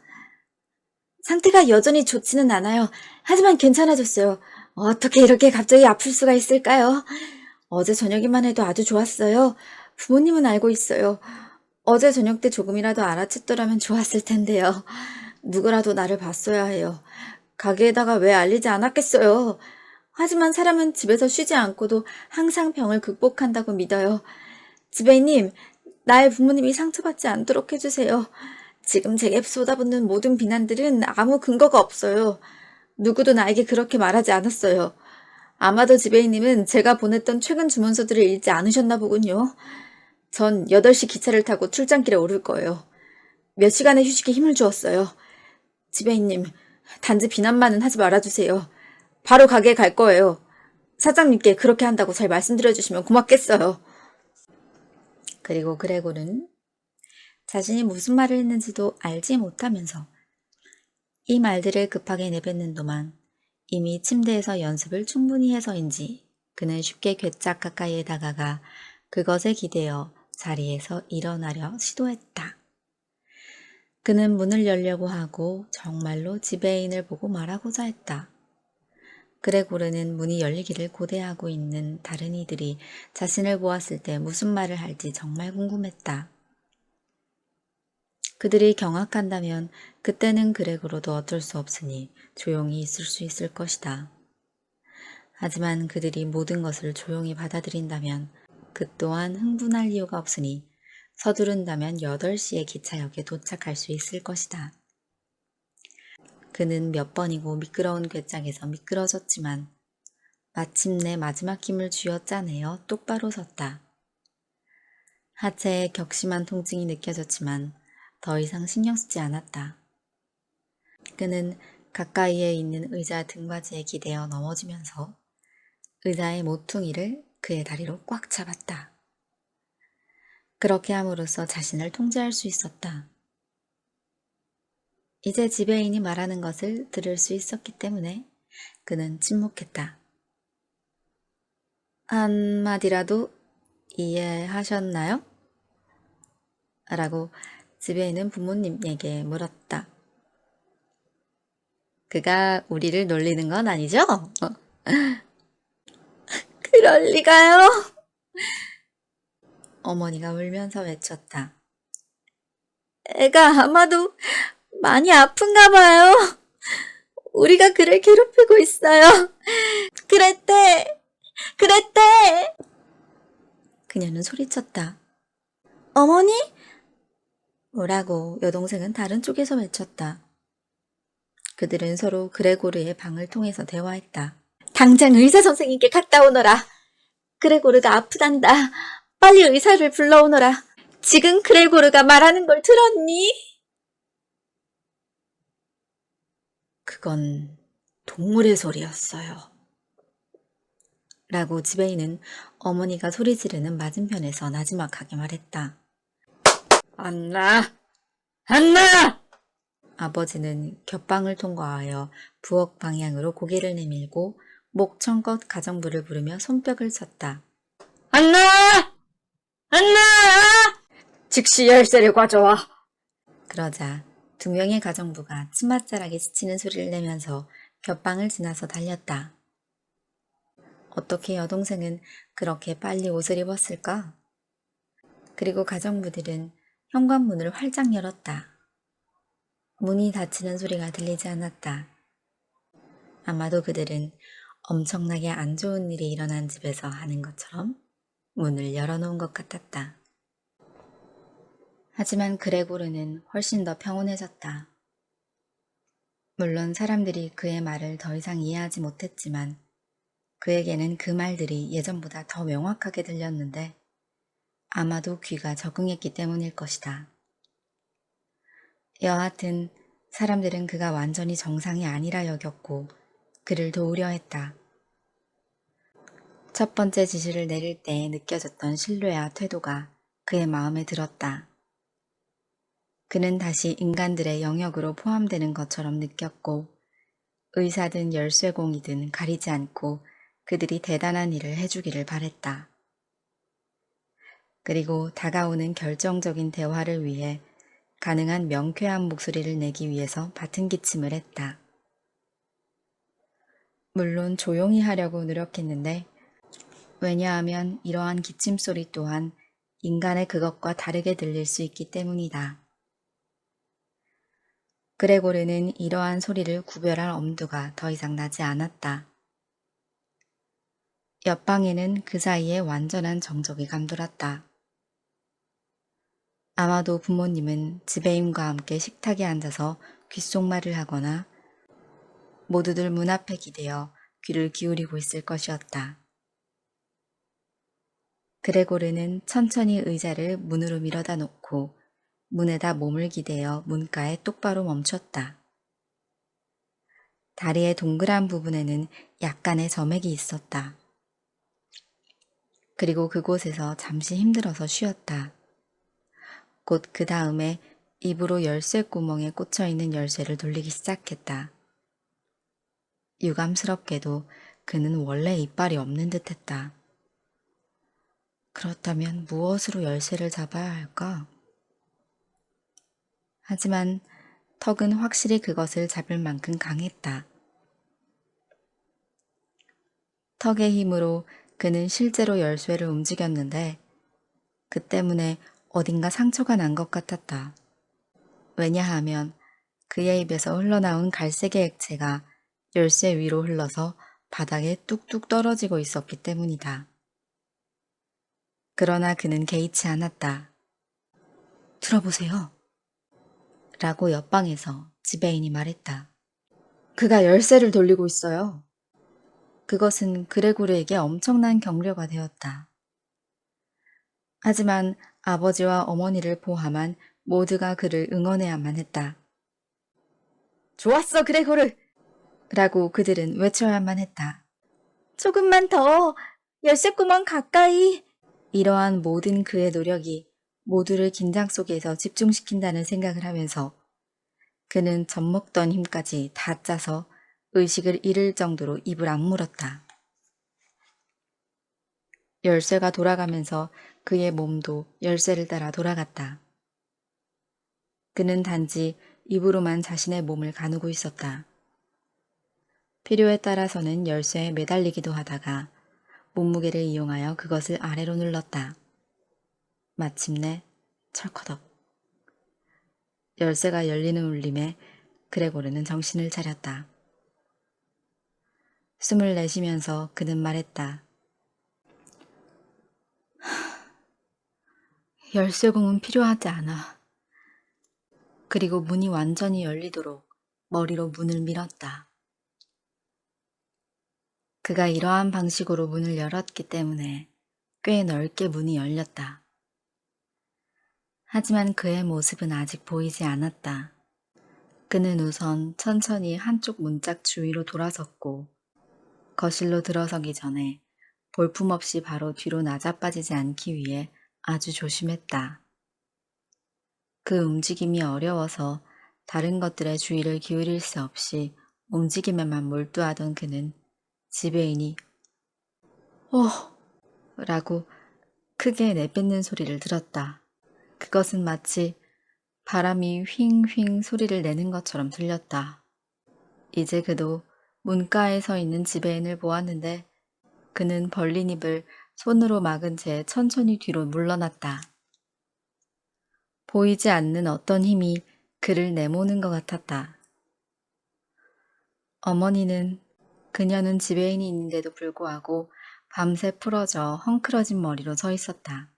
상태가 여전히 좋지는 않아요. 하지만 괜찮아졌어요. 어떻게 이렇게 갑자기 아플 수가 있을까요? 어제 저녁에만 해도 아주 좋았어요. 부모님은 알고 있어요. 어제 저녁 때 조금이라도 알아챘더라면 좋았을 텐데요. 누구라도 나를 봤어야 해요. 가게에다가 왜 알리지 않았겠어요. 하지만 사람은 집에서 쉬지 않고도 항상 병을 극복한다고 믿어요. 지배인님, 나의 부모님이 상처받지 않도록 해주세요. 지금 제게 쏟아붓는 모든 비난들은 아무 근거가 없어요. 누구도 나에게 그렇게 말하지 않았어요. 아마도 지배인님은 제가 보냈던 최근 주문서들을 읽지 않으셨나 보군요. 전 8시 기차를 타고 출장길에 오를 거예요. 몇 시간의 휴식에 힘을 주었어요. 지배인님, 단지 비난만은 하지 말아주세요. 바로 가게에 갈 거예요. 사장님께 그렇게 한다고 잘 말씀드려주시면 고맙겠어요. 그리고 그레고는 자신이 무슨 말을 했는지도 알지 못하면서 이 말들을 급하게 내뱉는 동안 이미 침대에서 연습을 충분히 해서인지 그는 쉽게 괴짝 가까이에 다가가 그것에 기대어 자리에서 일어나려 시도했다. 그는 문을 열려고 하고 정말로 지배인을 보고 말하고자 했다. 그레고르는 문이 열리기를 고대하고 있는 다른 이들이 자신을 보았을 때 무슨 말을 할지 정말 궁금했다. 그들이 경악한다면 그때는 그렉으로도 어쩔 수 없으니 조용히 있을 수 있을 것이다. 하지만 그들이 모든 것을 조용히 받아들인다면 그 또한 흥분할 이유가 없으니 서두른다면 8시에 기차역에 도착할 수 있을 것이다. 그는 몇 번이고 미끄러운 괴짝에서 미끄러졌지만 마침내 마지막 힘을 쥐어짜내어 똑바로 섰다. 하체에 격심한 통증이 느껴졌지만 더 이상 신경 쓰지 않았다. 그는 가까이에 있는 의자 등받이에 기대어 넘어지면서 의자의 모퉁이를 그의 다리로 꽉 잡았다. 그렇게 함으로써 자신을 통제할 수 있었다. 이제 지배인이 말하는 것을 들을 수 있었기 때문에 그는 침묵했다. 한마디라도 이해하셨나요? 라고 지배인은 부모님에게 물었다. 그가 우리를 놀리는 건 아니죠? 그럴 리가요? 어머니가 울면서 외쳤다. 애가 아마도 많이 아픈가 봐요. 우리가 그를 괴롭히고 있어요. 그랬대! 그랬대! 그녀는 소리쳤다. 어머니? 뭐라고 여동생은 다른 쪽에서 외쳤다. 그들은 서로 그레고르의 방을 통해서 대화했다. 당장 의사 선생님께 갔다 오너라. 그레고르가 아프단다. 빨리 의사를 불러오너라. 지금 그레고르가 말하는 걸 들었니? 그건 동물의 소리였어요. 라고 지배인은 어머니가 소리 지르는 맞은편에서 나지막하게 말했다. 안나! 안나! 아버지는 겹방을 통과하여 부엌 방향으로 고개를 내밀고 목청껏 가정부를 부르며 손뼉을 쳤다. 안나! 안나! 즉시 열쇠를 가져와. 그러자 2명의 가정부가 치맛자락에 스치는 소리를 내면서 겹방을 지나서 달렸다. 어떻게 여동생은 그렇게 빨리 옷을 입었을까? 그리고 가정부들은 현관문을 활짝 열었다. 문이 닫히는 소리가 들리지 않았다. 아마도 그들은 엄청나게 안 좋은 일이 일어난 집에서 하는 것처럼 문을 열어놓은 것 같았다. 하지만 그레고르는 훨씬 더 평온해졌다. 물론 사람들이 그의 말을 더 이상 이해하지 못했지만 그에게는 그 말들이 예전보다 더 명확하게 들렸는데 아마도 귀가 적응했기 때문일 것이다. 여하튼 사람들은 그가 완전히 정상이 아니라 여겼고 그를 도우려 했다. 첫 번째 지시를 내릴 때 느껴졌던 신뢰와 태도가 그의 마음에 들었다. 그는 다시 인간들의 영역으로 포함되는 것처럼 느꼈고 의사든 열쇠공이든 가리지 않고 그들이 대단한 일을 해주기를 바랬다. 그리고 다가오는 결정적인 대화를 위해 가능한 명쾌한 목소리를 내기 위해서 받은 기침을 했다. 물론 조용히 하려고 노력했는데 왜냐하면 이러한 기침 소리 또한 인간의 그것과 다르게 들릴 수 있기 때문이다. 그레고르는 이러한 소리를 구별할 엄두가 더 이상 나지 않았다. 옆방에는 그 사이에 완전한 정적이 감돌았다. 아마도 부모님은 지배인과 함께 식탁에 앉아서 귓속말을 하거나 모두들 문 앞에 기대어 귀를 기울이고 있을 것이었다. 그레고르는 천천히 의자를 문으로 밀어다 놓고 문에다 몸을 기대어 문가에 똑바로 멈췄다. 다리의 동그란 부분에는 약간의 점액이 있었다. 그리고 그곳에서 잠시 힘들어서 쉬었다. 곧 그 다음에 입으로 열쇠 구멍에 꽂혀있는 열쇠를 돌리기 시작했다. 유감스럽게도 그는 원래 이빨이 없는 듯했다. 그렇다면 무엇으로 열쇠를 잡아야 할까? 하지만 턱은 확실히 그것을 잡을 만큼 강했다. 턱의 힘으로 그는 실제로 열쇠를 움직였는데 그 때문에 어딘가 상처가 난 것 같았다. 왜냐하면 그의 입에서 흘러나온 갈색의 액체가 열쇠 위로 흘러서 바닥에 뚝뚝 떨어지고 있었기 때문이다. 그러나 그는 개의치 않았다. 들어보세요. 라고 옆방에서 지배인이 말했다. 그가 열쇠를 돌리고 있어요. 그것은 그레고르에게 엄청난 격려가 되었다. 하지만 아버지와 어머니를 포함한 모두가 그를 응원해야만 했다. 좋았어, 그레고르! 라고 그들은 외쳐야만 했다. 조금만 더! 열쇠구멍 가까이! 이러한 모든 그의 노력이 모두를 긴장 속에서 집중시킨다는 생각을 하면서 그는 젖먹던 힘까지 다 짜서 의식을 잃을 정도로 입을 악물었다. 열쇠가 돌아가면서 그의 몸도 열쇠를 따라 돌아갔다. 그는 단지 입으로만 자신의 몸을 가누고 있었다. 필요에 따라서는 열쇠에 매달리기도 하다가 몸무게를 이용하여 그것을 아래로 눌렀다. 마침내 철커덕. 열쇠가 열리는 울림에 그레고르는 정신을 차렸다. 숨을 내쉬면서 그는 말했다. 열쇠공은 필요하지 않아. 그리고 문이 완전히 열리도록 머리로 문을 밀었다. 그가 이러한 방식으로 문을 열었기 때문에 꽤 넓게 문이 열렸다. 하지만 그의 모습은 아직 보이지 않았다. 그는 우선 천천히 한쪽 문짝 주위로 돌아섰고 거실로 들어서기 전에 볼품없이 바로 뒤로 나자빠지지 않기 위해 아주 조심했다. 그 움직임이 어려워서 다른 것들의 주의를 기울일 수 없이 움직임에만 몰두하던 그는 지배인이 라고 크게 내뱉는 소리를 들었다. 그것은 마치 바람이 휑휑 소리를 내는 것처럼 들렸다. 이제 그도 문가에 서 있는 지배인을 보았는데 그는 벌린 입을 손으로 막은 채 천천히 뒤로 물러났다. 보이지 않는 어떤 힘이 그를 내모는 것 같았다. 어머니는 그녀는 지배인이 있는데도 불구하고 밤새 풀어져 헝클어진 머리로 서 있었다.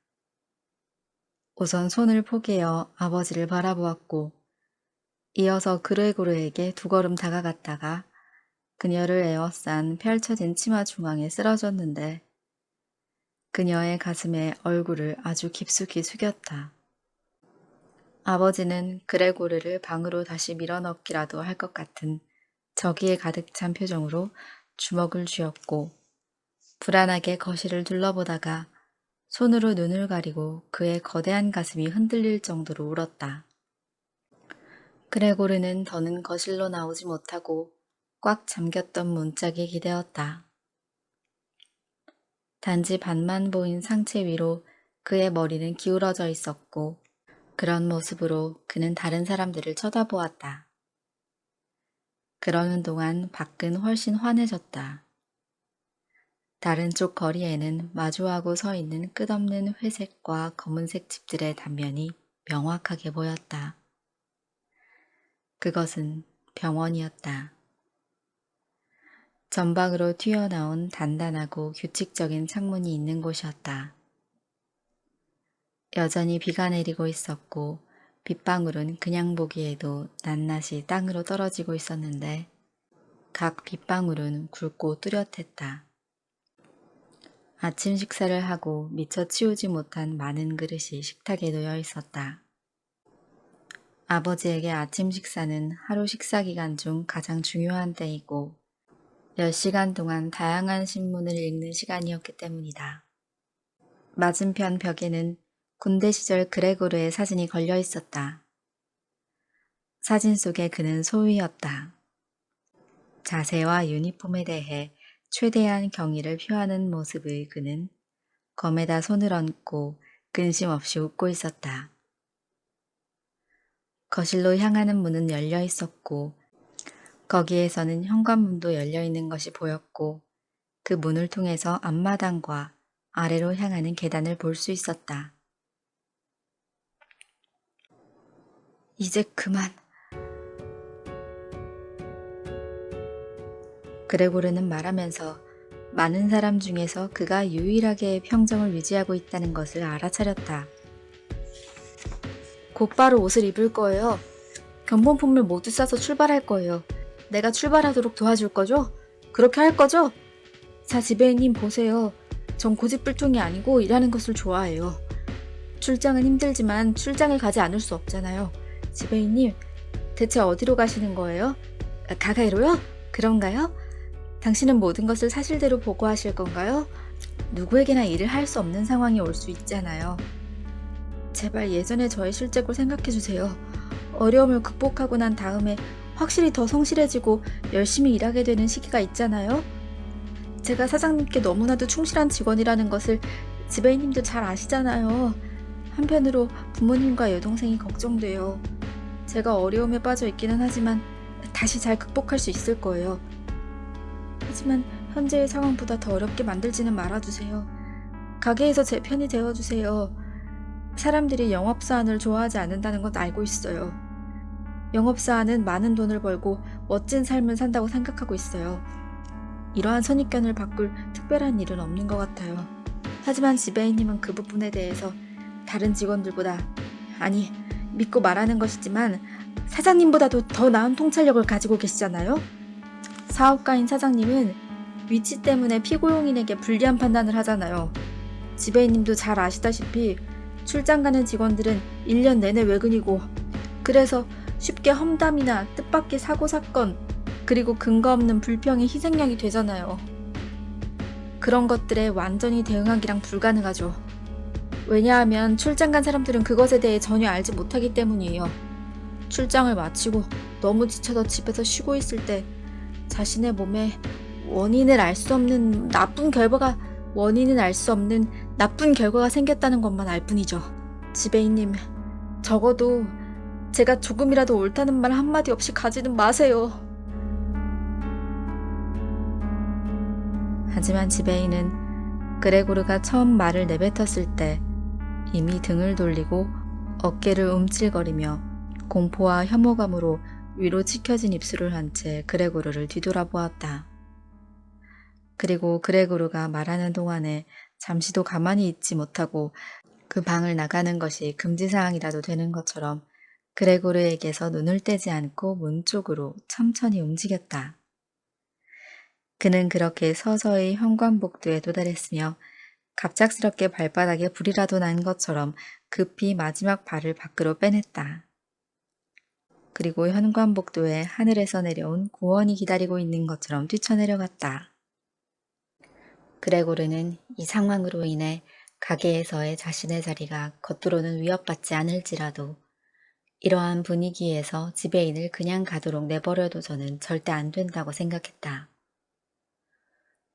우선 손을 포개어 아버지를 바라보았고 이어서 그레고르에게 두 걸음 다가갔다가 그녀를 에워싼 펼쳐진 치마 중앙에 쓰러졌는데 그녀의 가슴에 얼굴을 아주 깊숙이 숙였다. 아버지는 그레고르를 방으로 다시 밀어넣기라도 할 것 같은 저기에 가득 찬 표정으로 주먹을 쥐었고 불안하게 거실을 둘러보다가 손으로 눈을 가리고 그의 거대한 가슴이 흔들릴 정도로 울었다. 그레고르는 더는 거실로 나오지 못하고 꽉 잠겼던 문짝에 기대었다. 단지 반만 보인 상체 위로 그의 머리는 기울어져 있었고 그런 모습으로 그는 다른 사람들을 쳐다보았다. 그러는 동안 밖은 훨씬 환해졌다. 다른 쪽 거리에는 마주하고 서 있는 끝없는 회색과 검은색 집들의 단면이 명확하게 보였다. 그것은 병원이었다. 전방으로 튀어나온 단단하고 규칙적인 창문이 있는 곳이었다. 여전히 비가 내리고 있었고 빗방울은 그냥 보기에도 낱낱이 땅으로 떨어지고 있었는데 각 빗방울은 굵고 뚜렷했다. 아침 식사를 하고 미처 치우지 못한 많은 그릇이 식탁에 놓여 있었다. 아버지에게 아침 식사는 하루 식사 기간 중 가장 중요한 때이고 몇 시간 동안 다양한 신문을 읽는 시간이었기 때문이다. 맞은편 벽에는 군대 시절 그레고르의 사진이 걸려 있었다. 사진 속에 그는 소위였다. 자세와 유니폼에 대해 최대한 경의를 표하는 모습의 그는 검에다 손을 얹고 근심 없이 웃고 있었다. 거실로 향하는 문은 열려 있었고 거기에서는 현관문도 열려 있는 것이 보였고 그 문을 통해서 앞마당과 아래로 향하는 계단을 볼 수 있었다. 이제 그만. 그레고르는 말하면서 많은 사람 중에서 그가 유일하게 평정을 유지하고 있다는 것을 알아차렸다. 곧바로 옷을 입을 거예요. 견본품을 모두 싸서 출발할 거예요. 내가 출발하도록 도와줄 거죠? 그렇게 할 거죠? 자, 지배인님 보세요. 전 고집불통이 아니고 일하는 것을 좋아해요. 출장은 힘들지만 출장을 가지 않을 수 없잖아요. 지배인님, 대체 어디로 가시는 거예요? 가가이로요? 그런가요? 당신은 모든 것을 사실대로 보고하실 건가요? 누구에게나 일을 할 수 없는 상황이 올 수 있잖아요. 제발 예전의 저의 실적을 생각해주세요. 어려움을 극복하고 난 다음에 확실히 더 성실해지고 열심히 일하게 되는 시기가 있잖아요. 제가 사장님께 너무나도 충실한 직원이라는 것을 지배인님도 잘 아시잖아요. 한편으로 부모님과 여동생이 걱정돼요. 제가 어려움에 빠져 있기는 하지만 다시 잘 극복할 수 있을 거예요. 하지만 현재의 상황보다 더 어렵게 만들지는 말아주세요. 가게에서 제 편이 되어주세요. 사람들이 영업사원을 좋아하지 않는다는 건 알고 있어요. 영업사원은 많은 돈을 벌고 멋진 삶을 산다고 생각하고 있어요. 이러한 선입견을 바꿀 특별한 일은 없는 것 같아요. 하지만 지배인님은 그 부분에 대해서 다른 직원들보다, 아니, 믿고 말하는 것이지만 사장님보다도 더 나은 통찰력을 가지고 계시잖아요? 사업가인 사장님은 위치 때문에 피고용인에게 불리한 판단을 하잖아요. 지배인님도 잘 아시다시피 출장 가는 직원들은 1년 내내 외근이고, 그래서 쉽게 험담이나 뜻밖의 사고 사건, 그리고 근거 없는 불평이 희생양이 되잖아요. 그런 것들에 완전히 대응하기랑 불가능하죠. 왜냐하면 출장 간 사람들은 그것에 대해 전혀 알지 못하기 때문이에요. 출장을 마치고 너무 지쳐서 집에서 쉬고 있을 때 자신의 몸에 원인을 알 수 없는 나쁜 결과가 생겼다는 것만 알 뿐이죠. 지배인님, 적어도 제가 조금이라도 옳다는 말 한마디 없이 가지는 마세요. 하지만 지배인은 그레고르가 처음 말을 내뱉었을 때 이미 등을 돌리고 어깨를 움찔거리며 공포와 혐오감으로 위로 치켜진 입술을 한 채 그레고르를 뒤돌아보았다. 그리고 그레고르가 말하는 동안에 잠시도 가만히 있지 못하고 그 방을 나가는 것이 금지사항이라도 되는 것처럼 그레고르에게서 눈을 떼지 않고 문 쪽으로 천천히 움직였다. 그는 그렇게 서서히 현관복도에 도달했으며 갑작스럽게 발바닥에 불이라도 난 것처럼 급히 마지막 발을 밖으로 빼냈다. 그리고 현관복도에 하늘에서 내려온 구원이 기다리고 있는 것처럼 뛰쳐내려갔다. 그레고르는 이 상황으로 인해 가게에서의 자신의 자리가 겉으로는 위협받지 않을지라도 이러한 분위기에서 지배인을 그냥 가도록 내버려둬서는 절대 안 된다고 생각했다.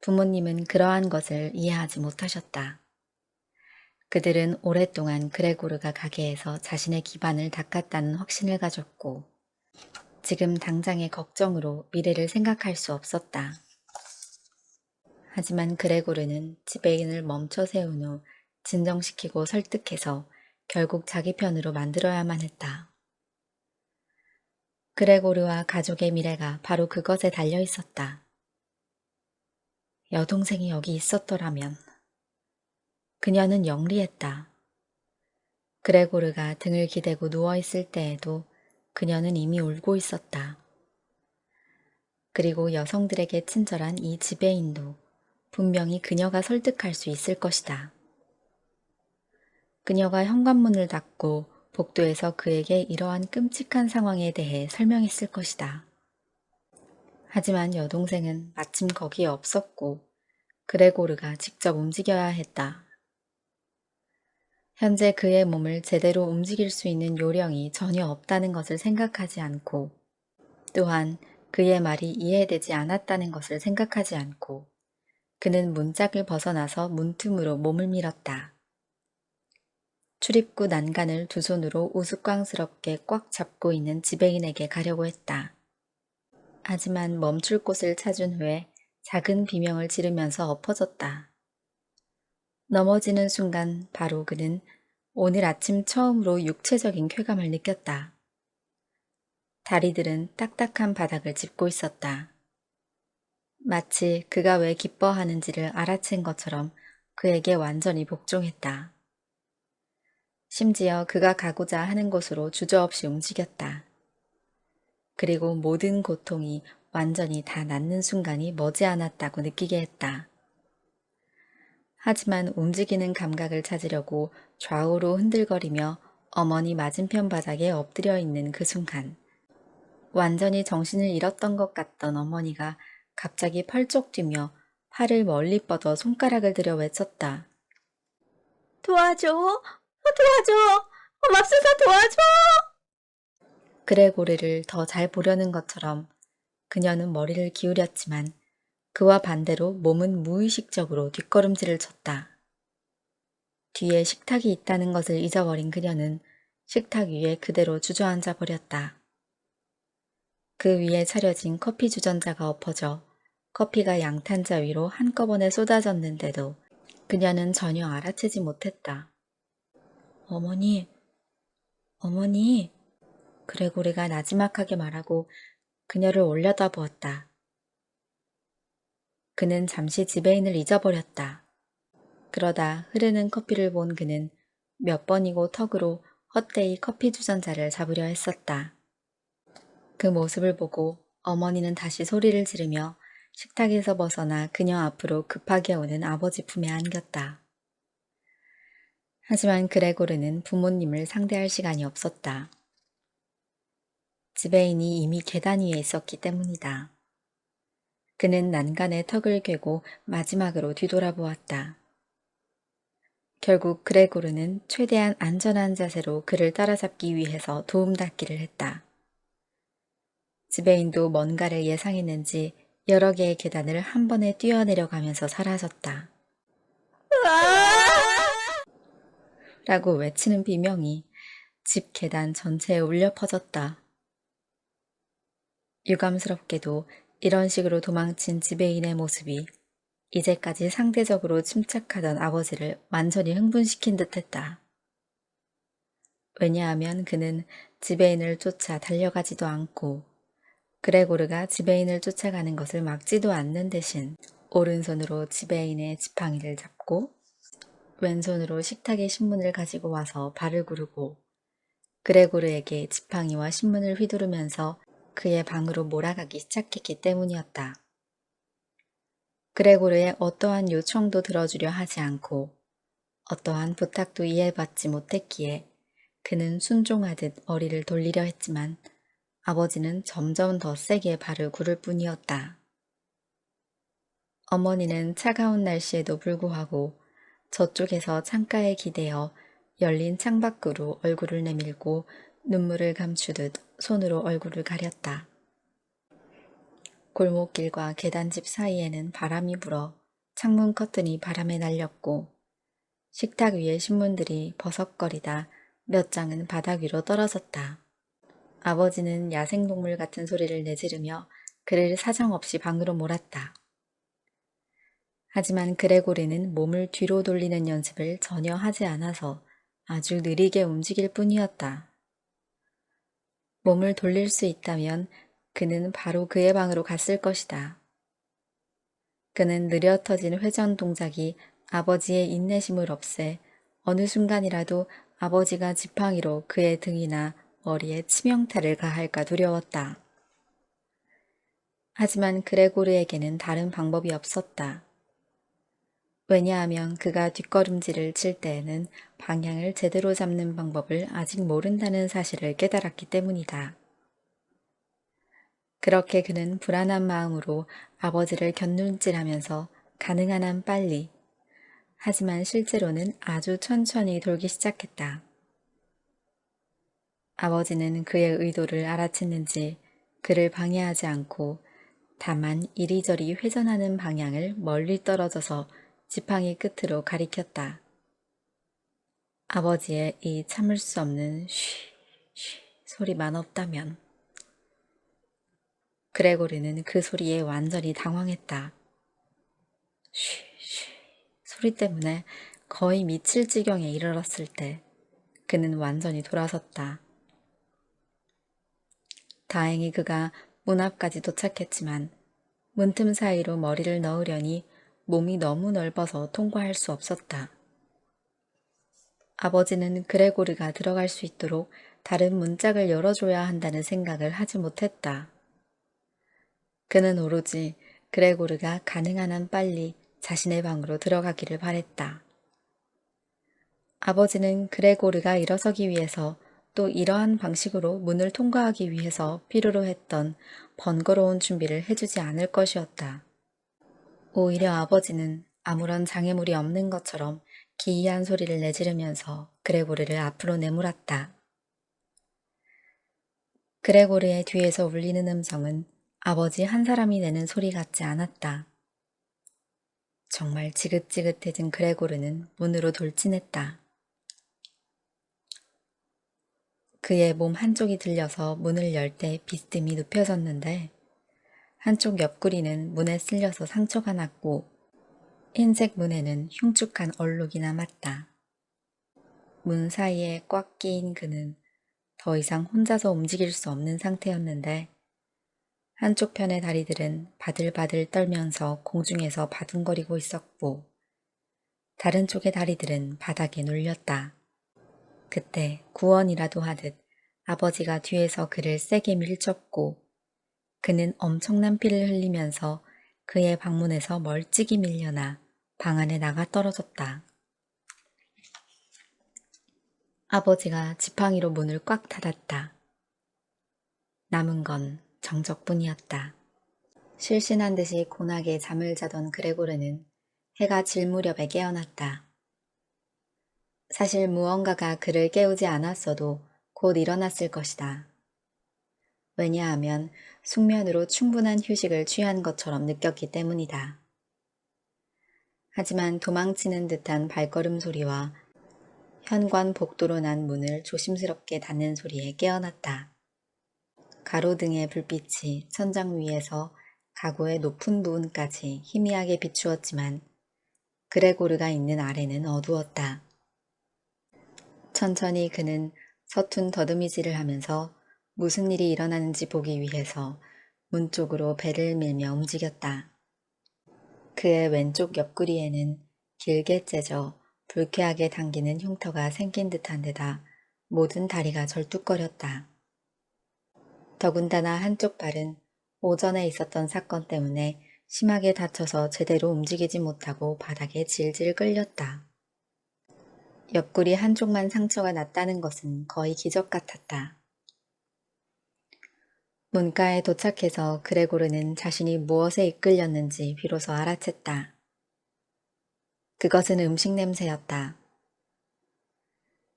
부모님은 그러한 것을 이해하지 못하셨다. 그들은 오랫동안 그레고르가 가게에서 자신의 기반을 닦았다는 확신을 가졌고 지금 당장의 걱정으로 미래를 생각할 수 없었다. 하지만 그레고르는 지배인을 멈춰 세운 후 진정시키고 설득해서 결국 자기 편으로 만들어야만 했다. 그레고르와 가족의 미래가 바로 그것에 달려 있었다. 여동생이 여기 있었더라면. 그녀는 영리했다. 그레고르가 등을 기대고 누워있을 때에도 그녀는 이미 울고 있었다. 그리고 여성들에게 친절한 이 지배인도 분명히 그녀가 설득할 수 있을 것이다. 그녀가 현관문을 닫고 복도에서 그에게 이러한 끔찍한 상황에 대해 설명했을 것이다. 하지만 여동생은 마침 거기에 없었고 그레고르가 직접 움직여야 했다. 현재 그의 몸을 제대로 움직일 수 있는 요령이 전혀 없다는 것을 생각하지 않고 또한 그의 말이 이해되지 않았다는 것을 생각하지 않고 그는 문짝을 벗어나서 문틈으로 몸을 밀었다. 출입구 난간을 두 손으로 우스꽝스럽게 꽉 잡고 있는 지배인에게 가려고 했다. 하지만 멈출 곳을 찾은 후에 작은 비명을 지르면서 엎어졌다. 넘어지는 순간 바로 그는 오늘 아침 처음으로 육체적인 쾌감을 느꼈다. 다리들은 딱딱한 바닥을 짚고 있었다. 마치 그가 왜 기뻐하는지를 알아챈 것처럼 그에게 완전히 복종했다. 심지어 그가 가고자 하는 곳으로 주저없이 움직였다. 그리고 모든 고통이 완전히 다 낫는 순간이 머지않았다고 느끼게 했다. 하지만 움직이는 감각을 찾으려고 좌우로 흔들거리며 어머니 맞은편 바닥에 엎드려 있는 그 순간, 완전히 정신을 잃었던 것 같던 어머니가 갑자기 펄쩍 뛰며 팔을 멀리 뻗어 손가락을 들여 외쳤다. 도와줘! 도와줘! 맙소사 도와줘! 그레고르를 더 잘 보려는 것처럼 그녀는 머리를 기울였지만 그와 반대로 몸은 무의식적으로 뒷걸음질을 쳤다. 뒤에 식탁이 있다는 것을 잊어버린 그녀는 식탁 위에 그대로 주저앉아 버렸다. 그 위에 차려진 커피 주전자가 엎어져 커피가 양탄자 위로 한꺼번에 쏟아졌는데도 그녀는 전혀 알아채지 못했다. 어머니, 어머니, 그레고르가 나지막하게 말하고 그녀를 올려다 보았다. 그는 잠시 지배인을 잊어버렸다. 그러다 흐르는 커피를 본 그는 몇 번이고 턱으로 헛되이 커피 주전자를 잡으려 했었다. 그 모습을 보고 어머니는 다시 소리를 지르며 식탁에서 벗어나 그녀 앞으로 급하게 오는 아버지 품에 안겼다. 하지만 그레고르는 부모님을 상대할 시간이 없었다. 지배인이 이미 계단 위에 있었기 때문이다. 그는 난간에 턱을 괴고 마지막으로 뒤돌아보았다. 결국 그레고르는 최대한 안전한 자세로 그를 따라잡기 위해서 도움닫기를 했다. 지배인도 뭔가를 예상했는지 여러 개의 계단을 한 번에 뛰어내려가면서 사라졌다. 라고 외치는 비명이 집 계단 전체에 울려 퍼졌다. 유감스럽게도 이런 식으로 도망친 지배인의 모습이 이제까지 상대적으로 침착하던 아버지를 완전히 흥분시킨 듯했다. 왜냐하면 그는 지배인을 쫓아 달려가지도 않고 그레고르가 지배인을 쫓아가는 것을 막지도 않는 대신 오른손으로 지배인의 지팡이를 잡고 왼손으로 식탁의 신문을 가지고 와서 발을 구르고 그레고르에게 지팡이와 신문을 휘두르면서 그의 방으로 몰아가기 시작했기 때문이었다. 그레고르의 어떠한 요청도 들어주려 하지 않고 어떠한 부탁도 이해받지 못했기에 그는 순종하듯 머리를 돌리려 했지만 아버지는 점점 더 세게 발을 구를 뿐이었다. 어머니는 차가운 날씨에도 불구하고 저쪽에서 창가에 기대어 열린 창밖으로 얼굴을 내밀고 눈물을 감추듯 손으로 얼굴을 가렸다. 골목길과 계단집 사이에는 바람이 불어 창문 커튼이 바람에 날렸고 식탁 위의 신문들이 버석거리다 몇 장은 바닥 위로 떨어졌다. 아버지는 야생동물 같은 소리를 내지르며 그를 사정없이 방으로 몰았다. 하지만 그레고르는 몸을 뒤로 돌리는 연습을 전혀 하지 않아서 아주 느리게 움직일 뿐이었다. 몸을 돌릴 수 있다면 그는 바로 그의 방으로 갔을 것이다. 그는 느려 터진 회전 동작이 아버지의 인내심을 없애 어느 순간이라도 아버지가 지팡이로 그의 등이나 머리에 치명타를 가할까 두려웠다. 하지만 그레고르에게는 다른 방법이 없었다. 왜냐하면 그가 뒷걸음질을 칠 때에는 방향을 제대로 잡는 방법을 아직 모른다는 사실을 깨달았기 때문이다. 그렇게 그는 불안한 마음으로 아버지를 곁눈질하면서 가능한 한 빨리, 하지만 실제로는 아주 천천히 돌기 시작했다. 아버지는 그의 의도를 알아챘는지 그를 방해하지 않고 다만 이리저리 회전하는 방향을 멀리 떨어져서 지팡이 끝으로 가리켰다. 아버지의 이 참을 수 없는 쉬 소리만 없다면. 그레고르는 그 소리에 완전히 당황했다. 쉬 소리 때문에 거의 미칠 지경에 이르렀을 때 그는 완전히 돌아섰다. 다행히 그가 문 앞까지 도착했지만 문틈 사이로 머리를 넣으려니 몸이 너무 넓어서 통과할 수 없었다. 아버지는 그레고르가 들어갈 수 있도록 다른 문짝을 열어줘야 한다는 생각을 하지 못했다. 그는 오로지 그레고르가 가능한 한 빨리 자신의 방으로 들어가기를 바랬다. 아버지는 그레고르가 일어서기 위해서 또 이러한 방식으로 문을 통과하기 위해서 필요로 했던 번거로운 준비를 해주지 않을 것이었다. 오히려 아버지는 아무런 장애물이 없는 것처럼 기이한 소리를 내지르면서 그레고르를 앞으로 내몰았다. 그레고르의 뒤에서 울리는 음성은 아버지 한 사람이 내는 소리 같지 않았다. 정말 지긋지긋해진 그레고르는 문으로 돌진했다. 그의 몸 한쪽이 들려서 문을 열 때 비스듬히 눕혀졌는데 한쪽 옆구리는 문에 쓸려서 상처가 났고 흰색 문에는 흉측한 얼룩이 남았다. 문 사이에 꽉 끼인 그는 더 이상 혼자서 움직일 수 없는 상태였는데 한쪽 편의 다리들은 바들바들 떨면서 공중에서 바둥거리고 있었고 다른 쪽의 다리들은 바닥에 눌렸다. 그때 구원이라도 하듯 아버지가 뒤에서 그를 세게 밀쳤고 그는 엄청난 피를 흘리면서 그의 방문에서 멀찍이 밀려나 방 안에 나가 떨어졌다. 아버지가 지팡이로 문을 꽉 닫았다. 남은 건 정적뿐이었다. 실신한 듯이 곤하게 잠을 자던 그레고르는 해가 질 무렵에 깨어났다. 사실 무언가가 그를 깨우지 않았어도 곧 일어났을 것이다. 왜냐하면 숙면으로 충분한 휴식을 취한 것처럼 느꼈기 때문이다. 하지만 도망치는 듯한 발걸음 소리와 현관 복도로 난 문을 조심스럽게 닫는 소리에 깨어났다. 가로등의 불빛이 천장 위에서 가구의 높은 부분까지 희미하게 비추었지만 그레고르가 있는 아래는 어두웠다. 천천히 그는 서툰 더듬이질을 하면서 무슨 일이 일어나는지 보기 위해서 문 쪽으로 배를 밀며 움직였다. 그의 왼쪽 옆구리에는 길게 째져 불쾌하게 당기는 흉터가 생긴 듯한 데다 모든 다리가 절뚝거렸다. 더군다나 한쪽 발은 오전에 있었던 사건 때문에 심하게 다쳐서 제대로 움직이지 못하고 바닥에 질질 끌렸다. 옆구리 한쪽만 상처가 났다는 것은 거의 기적 같았다. 문가에 도착해서 그레고르는 자신이 무엇에 이끌렸는지 비로소 알아챘다. 그것은 음식 냄새였다.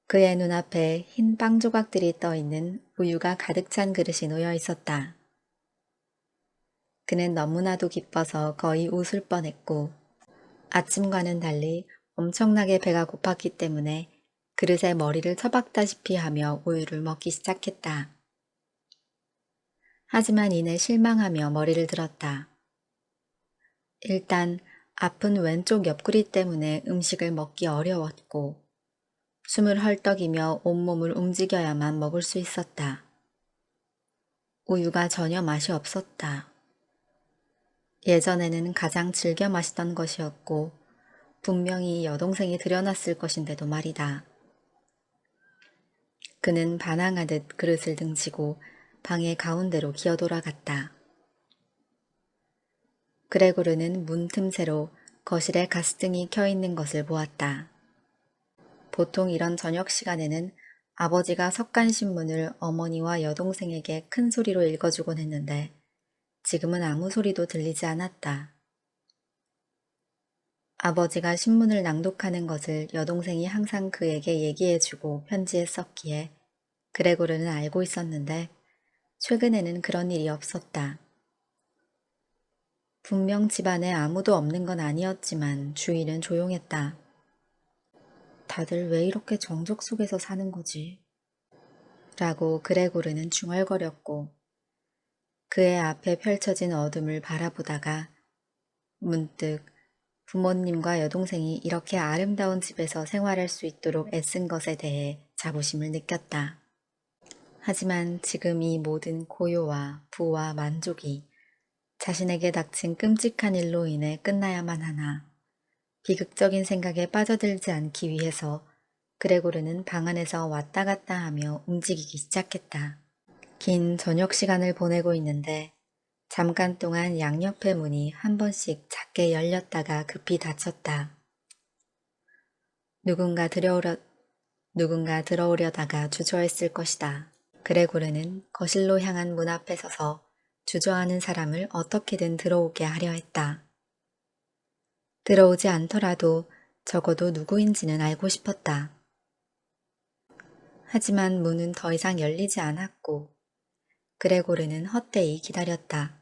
그의 눈앞에 흰 빵 조각들이 떠있는 우유가 가득 찬 그릇이 놓여 있었다. 그는 너무나도 기뻐서 거의 웃을 뻔했고 아침과는 달리 엄청나게 배가 고팠기 때문에 그릇에 머리를 처박다시피 하며 우유를 먹기 시작했다. 하지만 이내 실망하며 머리를 들었다. 일단 아픈 왼쪽 옆구리 때문에 음식을 먹기 어려웠고 숨을 헐떡이며 온몸을 움직여야만 먹을 수 있었다. 우유가 전혀 맛이 없었다. 예전에는 가장 즐겨 마시던 것이었고 분명히 여동생이 들여놨을 것인데도 말이다. 그는 반항하듯 그릇을 등지고 방의 가운데로 기어돌아갔다. 그레고르는 문 틈새로 거실에 가스등이 켜있는 것을 보았다. 보통 이런 저녁 시간에는 아버지가 석간신문을 어머니와 여동생에게 큰 소리로 읽어주곤 했는데 지금은 아무 소리도 들리지 않았다. 아버지가 신문을 낭독하는 것을 여동생이 항상 그에게 얘기해주고 편지에 썼기에 그레고르는 알고 있었는데 최근에는 그런 일이 없었다. 분명 집안에 아무도 없는 건 아니었지만 주위는 조용했다. 다들 왜 이렇게 정적 속에서 사는 거지? 라고 그레고르는 중얼거렸고 그의 앞에 펼쳐진 어둠을 바라보다가 문득 부모님과 여동생이 이렇게 아름다운 집에서 생활할 수 있도록 애쓴 것에 대해 자부심을 느꼈다. 하지만 지금 이 모든 고요와 부와 만족이 자신에게 닥친 끔찍한 일로 인해 끝나야만 하나 비극적인 생각에 빠져들지 않기 위해서 그레고르는 방 안에서 왔다 갔다 하며 움직이기 시작했다. 긴 저녁 시간을 보내고 있는데 잠깐 동안 양옆의 문이 한 번씩 작게 열렸다가 급히 닫혔다. 누군가 들어오려다가 주저했을 것이다. 그레고르는 거실로 향한 문 앞에 서서 주저하는 사람을 어떻게든 들어오게 하려 했다. 들어오지 않더라도 적어도 누구인지는 알고 싶었다. 하지만 문은 더 이상 열리지 않았고 그레고르는 헛되이 기다렸다.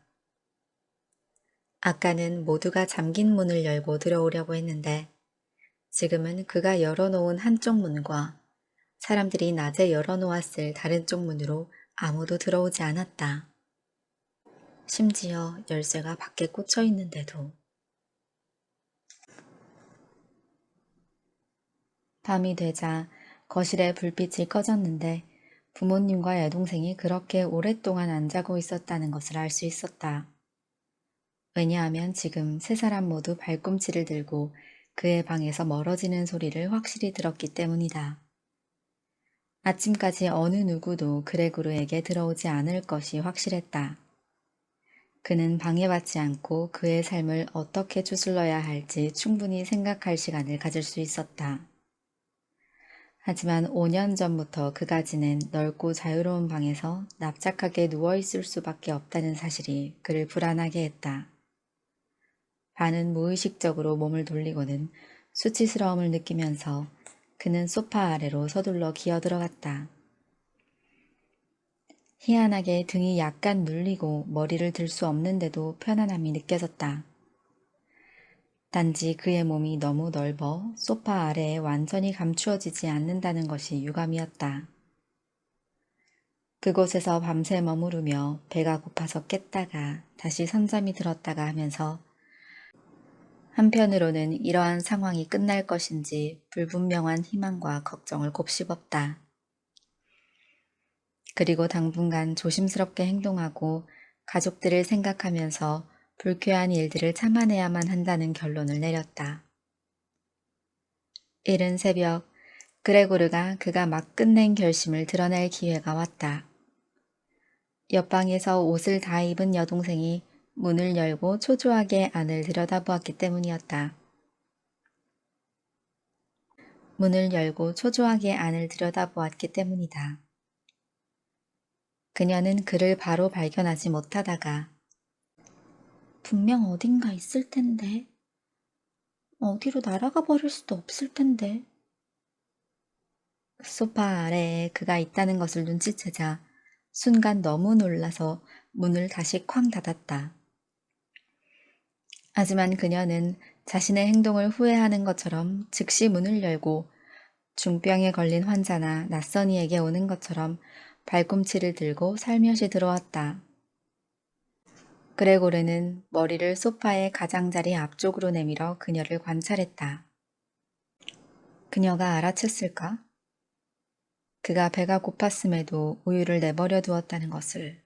아까는 모두가 잠긴 문을 열고 들어오려고 했는데 지금은 그가 열어놓은 한쪽 문과 사람들이 낮에 열어놓았을 다른 쪽 문으로 아무도 들어오지 않았다. 심지어 열쇠가 밖에 꽂혀 있는데도. 밤이 되자 거실에 불빛이 꺼졌는데 부모님과 여동생이 그렇게 오랫동안 안 자고 있었다는 것을 알 수 있었다. 왜냐하면 지금 세 사람 모두 발꿈치를 들고 그의 방에서 멀어지는 소리를 확실히 들었기 때문이다. 아침까지 어느 누구도 그레고르에게 들어오지 않을 것이 확실했다. 그는 방해받지 않고 그의 삶을 어떻게 추슬러야 할지 충분히 생각할 시간을 가질 수 있었다. 하지만 5년 전부터 그가 지낸 넓고 자유로운 방에서 납작하게 누워있을 수밖에 없다는 사실이 그를 불안하게 했다. 반은 무의식적으로 몸을 돌리고는 수치스러움을 느끼면서 그는 소파 아래로 서둘러 기어들어갔다. 희한하게 등이 약간 눌리고 머리를 들 수 없는데도 편안함이 느껴졌다. 단지 그의 몸이 너무 넓어 소파 아래에 완전히 감추어지지 않는다는 것이 유감이었다. 그곳에서 밤새 머무르며 배가 고파서 깼다가 다시 선잠이 들었다가 하면서 한편으로는 이러한 상황이 끝날 것인지 불분명한 희망과 걱정을 곱씹었다. 그리고 당분간 조심스럽게 행동하고 가족들을 생각하면서 불쾌한 일들을 참아내야만 한다는 결론을 내렸다. 이른 새벽 그레고르가 그가 막 끝낸 결심을 드러낼 기회가 왔다. 옆방에서 옷을 다 입은 여동생이 문을 열고 초조하게 안을 들여다보았기 때문이었다. 문을 열고 초조하게 안을 들여다보았기 때문이다. 그녀는 그를 바로 발견하지 못하다가 분명 어딘가 있을 텐데 어디로 날아가 버릴 수도 없을 텐데 소파 아래에 그가 있다는 것을 눈치채자 순간 너무 놀라서 문을 다시 쾅 닫았다. 하지만 그녀는 자신의 행동을 후회하는 것처럼 즉시 문을 열고 중병에 걸린 환자나 낯선 이에게 오는 것처럼 발꿈치를 들고 살며시 들어왔다. 그레고르는 머리를 소파의 가장자리 앞쪽으로 내밀어 그녀를 관찰했다. 그녀가 알아챘을까? 그가 배가 고팠음에도 우유를 내버려 두었다는 것을.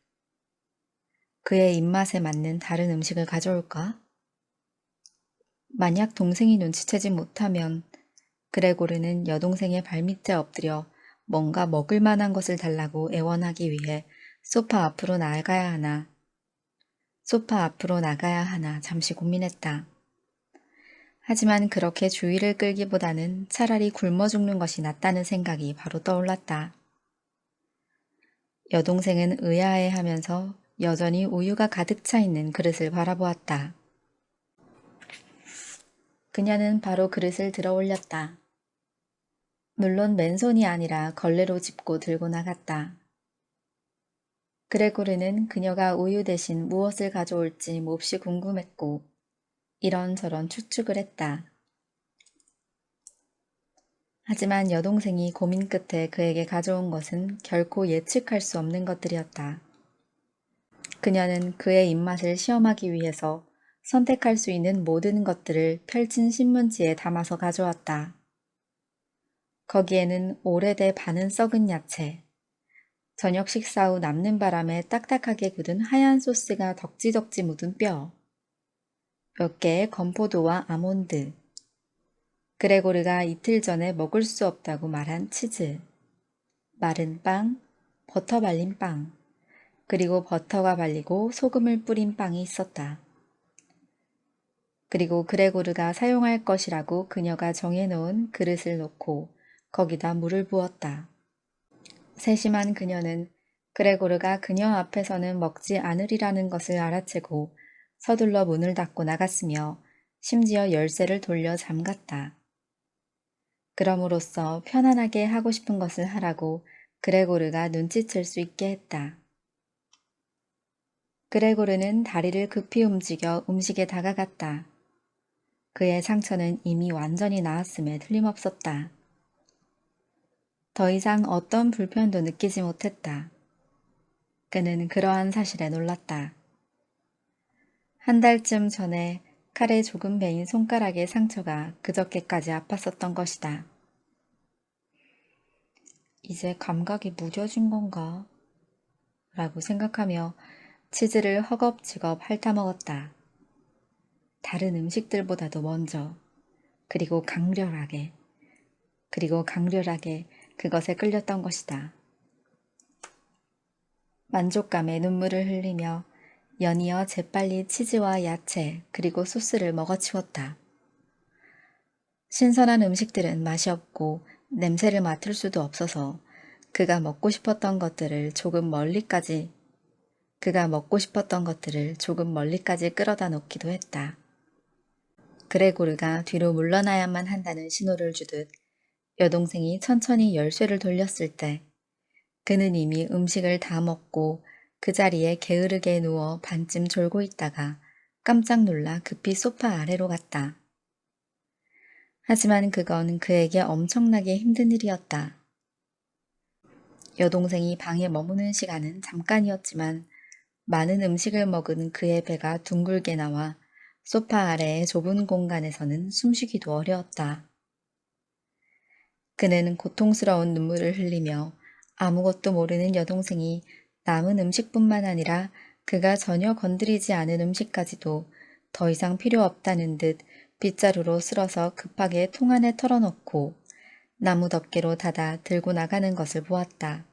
그의 입맛에 맞는 다른 음식을 가져올까? 만약 동생이 눈치채지 못하면 그레고르는 여동생의 발밑에 엎드려 뭔가 먹을 만한 것을 달라고 애원하기 위해 소파 앞으로 나가야 하나 잠시 고민했다. 하지만 그렇게 주의를 끌기보다는 차라리 굶어 죽는 것이 낫다는 생각이 바로 떠올랐다. 여동생은 의아해하면서 여전히 우유가 가득 차 있는 그릇을 바라보았다. 그녀는 바로 그릇을 들어 올렸다. 물론 맨손이 아니라 걸레로 짚고 들고 나갔다. 그레고르는 그녀가 우유 대신 무엇을 가져올지 몹시 궁금했고 이런저런 추측을 했다. 하지만 여동생이 고민 끝에 그에게 가져온 것은 결코 예측할 수 없는 것들이었다. 그녀는 그의 입맛을 시험하기 위해서 선택할 수 있는 모든 것들을 펼친 신문지에 담아서 가져왔다. 거기에는 오래돼 반은 썩은 야채, 저녁 식사 후 남는 바람에 딱딱하게 굳은 하얀 소스가 덕지덕지 묻은 뼈, 몇 개의 건포도와 아몬드, 그레고르가 이틀 전에 먹을 수 없다고 말한 치즈, 마른 빵, 버터 발린 빵, 그리고 버터가 발리고 소금을 뿌린 빵이 있었다. 그리고 그레고르가 사용할 것이라고 그녀가 정해놓은 그릇을 놓고 거기다 물을 부었다. 세심한 그녀는 그레고르가 그녀 앞에서는 먹지 않으리라는 것을 알아채고 서둘러 문을 닫고 나갔으며 심지어 열쇠를 돌려 잠갔다. 그럼으로써 편안하게 하고 싶은 것을 하라고 그레고르가 눈치챌 수 있게 했다. 그레고르는 다리를 급히 움직여 음식에 다가갔다. 그의 상처는 이미 완전히 나았음에 틀림없었다. 더 이상 어떤 불편도 느끼지 못했다. 그는 그러한 사실에 놀랐다. 한 달쯤 전에 칼에 조금 베인 손가락의 상처가 그저께까지 아팠었던 것이다. 이제 감각이 무뎌진 건가? 라고 생각하며 치즈를 허겁지겁 핥아먹었다. 다른 음식들보다도 먼저, 그리고 강렬하게 그것에 끌렸던 것이다. 만족감에 눈물을 흘리며 연이어 재빨리 치즈와 야채 그리고 소스를 먹어치웠다. 신선한 음식들은 맛이 없고 냄새를 맡을 수도 없어서 그가 먹고 싶었던 것들을 조금 멀리까지 끌어다 놓기도 했다. 그레고르가 뒤로 물러나야만 한다는 신호를 주듯 여동생이 천천히 열쇠를 돌렸을 때 그는 이미 음식을 다 먹고 그 자리에 게으르게 누워 반쯤 졸고 있다가 깜짝 놀라 급히 소파 아래로 갔다. 하지만 그건 그에게 엄청나게 힘든 일이었다. 여동생이 방에 머무는 시간은 잠깐이었지만 많은 음식을 먹은 그의 배가 둥글게 나와 소파 아래의 좁은 공간에서는 숨쉬기도 어려웠다. 그는 고통스러운 눈물을 흘리며 아무것도 모르는 여동생이 남은 음식뿐만 아니라 그가 전혀 건드리지 않은 음식까지도 더 이상 필요 없다는 듯 빗자루로 쓸어서 급하게 통 안에 털어넣고 나무 덮개로 닫아 들고 나가는 것을 보았다.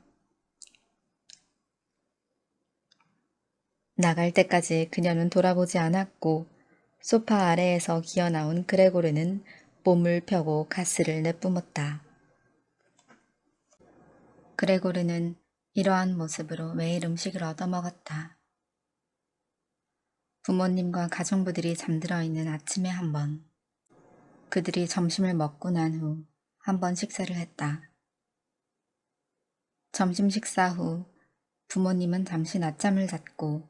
나갈 때까지 그녀는 돌아보지 않았고 소파 아래에서 기어나온 그레고르는 몸을 펴고 가스를 내뿜었다. 그레고르는 이러한 모습으로 매일 음식을 얻어먹었다. 부모님과 가정부들이 잠들어 있는 아침에 한 번, 그들이 점심을 먹고 난 후 한 번 식사를 했다. 점심 식사 후 부모님은 잠시 낮잠을 잤고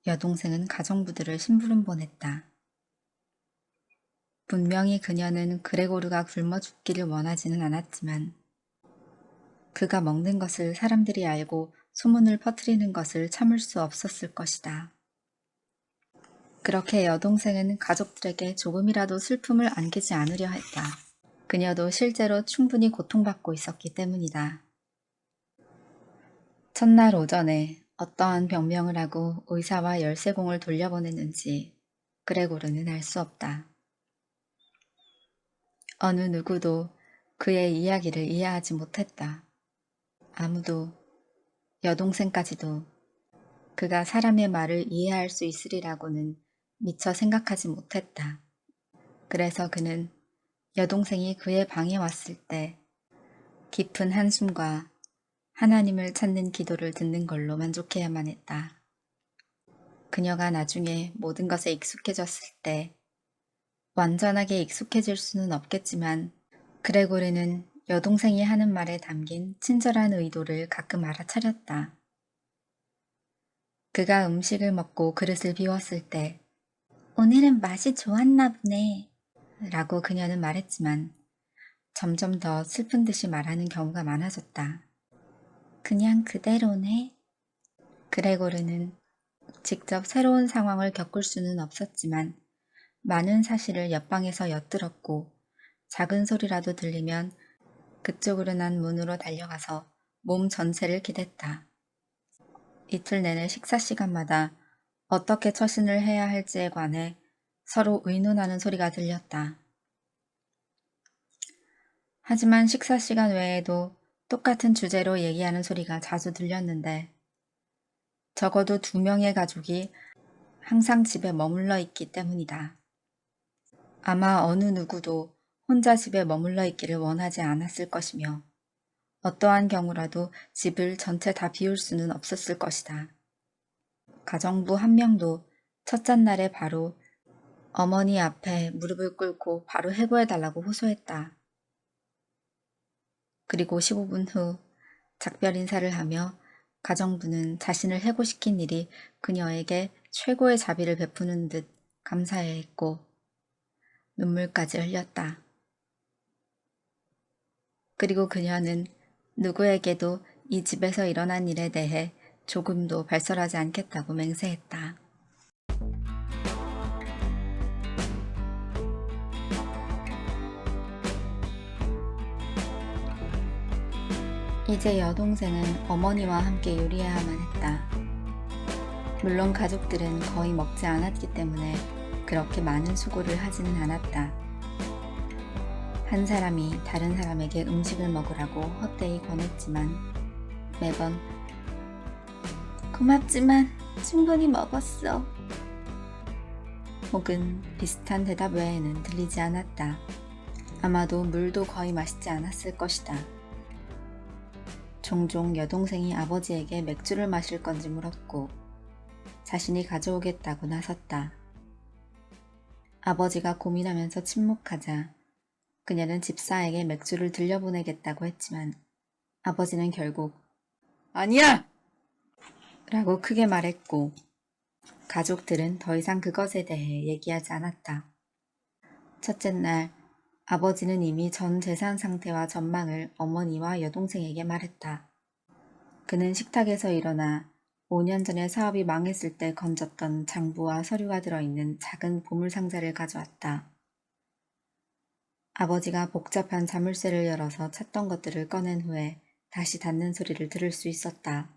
여동생은 가정부들을 심부름 보냈다. 분명히 그녀는 그레고르가 굶어 죽기를 원하지는 않았지만 그가 먹는 것을 사람들이 알고 소문을 퍼뜨리는 것을 참을 수 없었을 것이다. 그렇게 여동생은 가족들에게 조금이라도 슬픔을 안기지 않으려 했다. 그녀도 실제로 충분히 고통받고 있었기 때문이다. 첫날 오전에 어떠한 병명을 하고 의사와 열쇠공을 돌려보냈는지 그레고르는 알 수 없다. 어느 누구도 그의 이야기를 이해하지 못했다. 아무도, 여동생까지도 그가 사람의 말을 이해할 수 있으리라고는 미처 생각하지 못했다. 그래서 그는 여동생이 그의 방에 왔을 때 깊은 한숨과 하나님을 찾는 기도를 듣는 걸로 만족해야만 했다. 그녀가 나중에 모든 것에 익숙해졌을 때 완전하게 익숙해질 수는 없겠지만 그레고르는 여동생이 하는 말에 담긴 친절한 의도를 가끔 알아차렸다. 그가 음식을 먹고 그릇을 비웠을 때 오늘은 맛이 좋았나 보네 라고 그녀는 말했지만 점점 더 슬픈 듯이 말하는 경우가 많아졌다. 그냥 그대로네. 그레고르는 직접 새로운 상황을 겪을 수는 없었지만 많은 사실을 옆방에서 엿들었고 작은 소리라도 들리면 그쪽으로 난 문으로 달려가서 몸 전체를 기댔다. 이틀 내내 식사 시간마다 어떻게 처신을 해야 할지에 관해 서로 의논하는 소리가 들렸다. 하지만 식사 시간 외에도 똑같은 주제로 얘기하는 소리가 자주 들렸는데 적어도 2명의 가족이 항상 집에 머물러 있기 때문이다. 아마 어느 누구도 혼자 집에 머물러 있기를 원하지 않았을 것이며 어떠한 경우라도 집을 전체 다 비울 수는 없었을 것이다. 가정부 한 명도 첫 잔날에 바로 어머니 앞에 무릎을 꿇고 바로 해고해달라고 호소했다. 그리고 15분 후 작별 인사를 하며 가정부는 자신을 해고시킨 일이 그녀에게 최고의 자비를 베푸는 듯 감사해했고 눈물까지 흘렸다. 그리고 그녀는 누구에게도 이 집에서 일어난 일에 대해 조금도 발설하지 않겠다고 맹세했다. 이제 여동생은 어머니와 함께 요리해야만 했다. 물론 가족들은 거의 먹지 않았기 때문에 그렇게 많은 수고를 하지는 않았다. 한 사람이 다른 사람에게 음식을 먹으라고 헛되이 권했지만 매번 고맙지만 충분히 먹었어. 혹은 비슷한 대답 외에는 들리지 않았다. 아마도 물도 거의 마시지 않았을 것이다. 종종 여동생이 아버지에게 맥주를 마실 건지 물었고 자신이 가져오겠다고 나섰다. 아버지가 고민하면서 침묵하자 그녀는 집사에게 맥주를 들려보내겠다고 했지만 아버지는 결국 아니야! 라고 크게 말했고 가족들은 더 이상 그것에 대해 얘기하지 않았다. 첫째 날 아버지는 이미 전 재산 상태와 전망을 어머니와 여동생에게 말했다. 그는 식탁에서 일어나 5년 전에 사업이 망했을 때 건졌던 장부와 서류가 들어있는 작은 보물상자를 가져왔다. 아버지가 복잡한 자물쇠를 열어서 찾던 것들을 꺼낸 후에 다시 닫는 소리를 들을 수 있었다.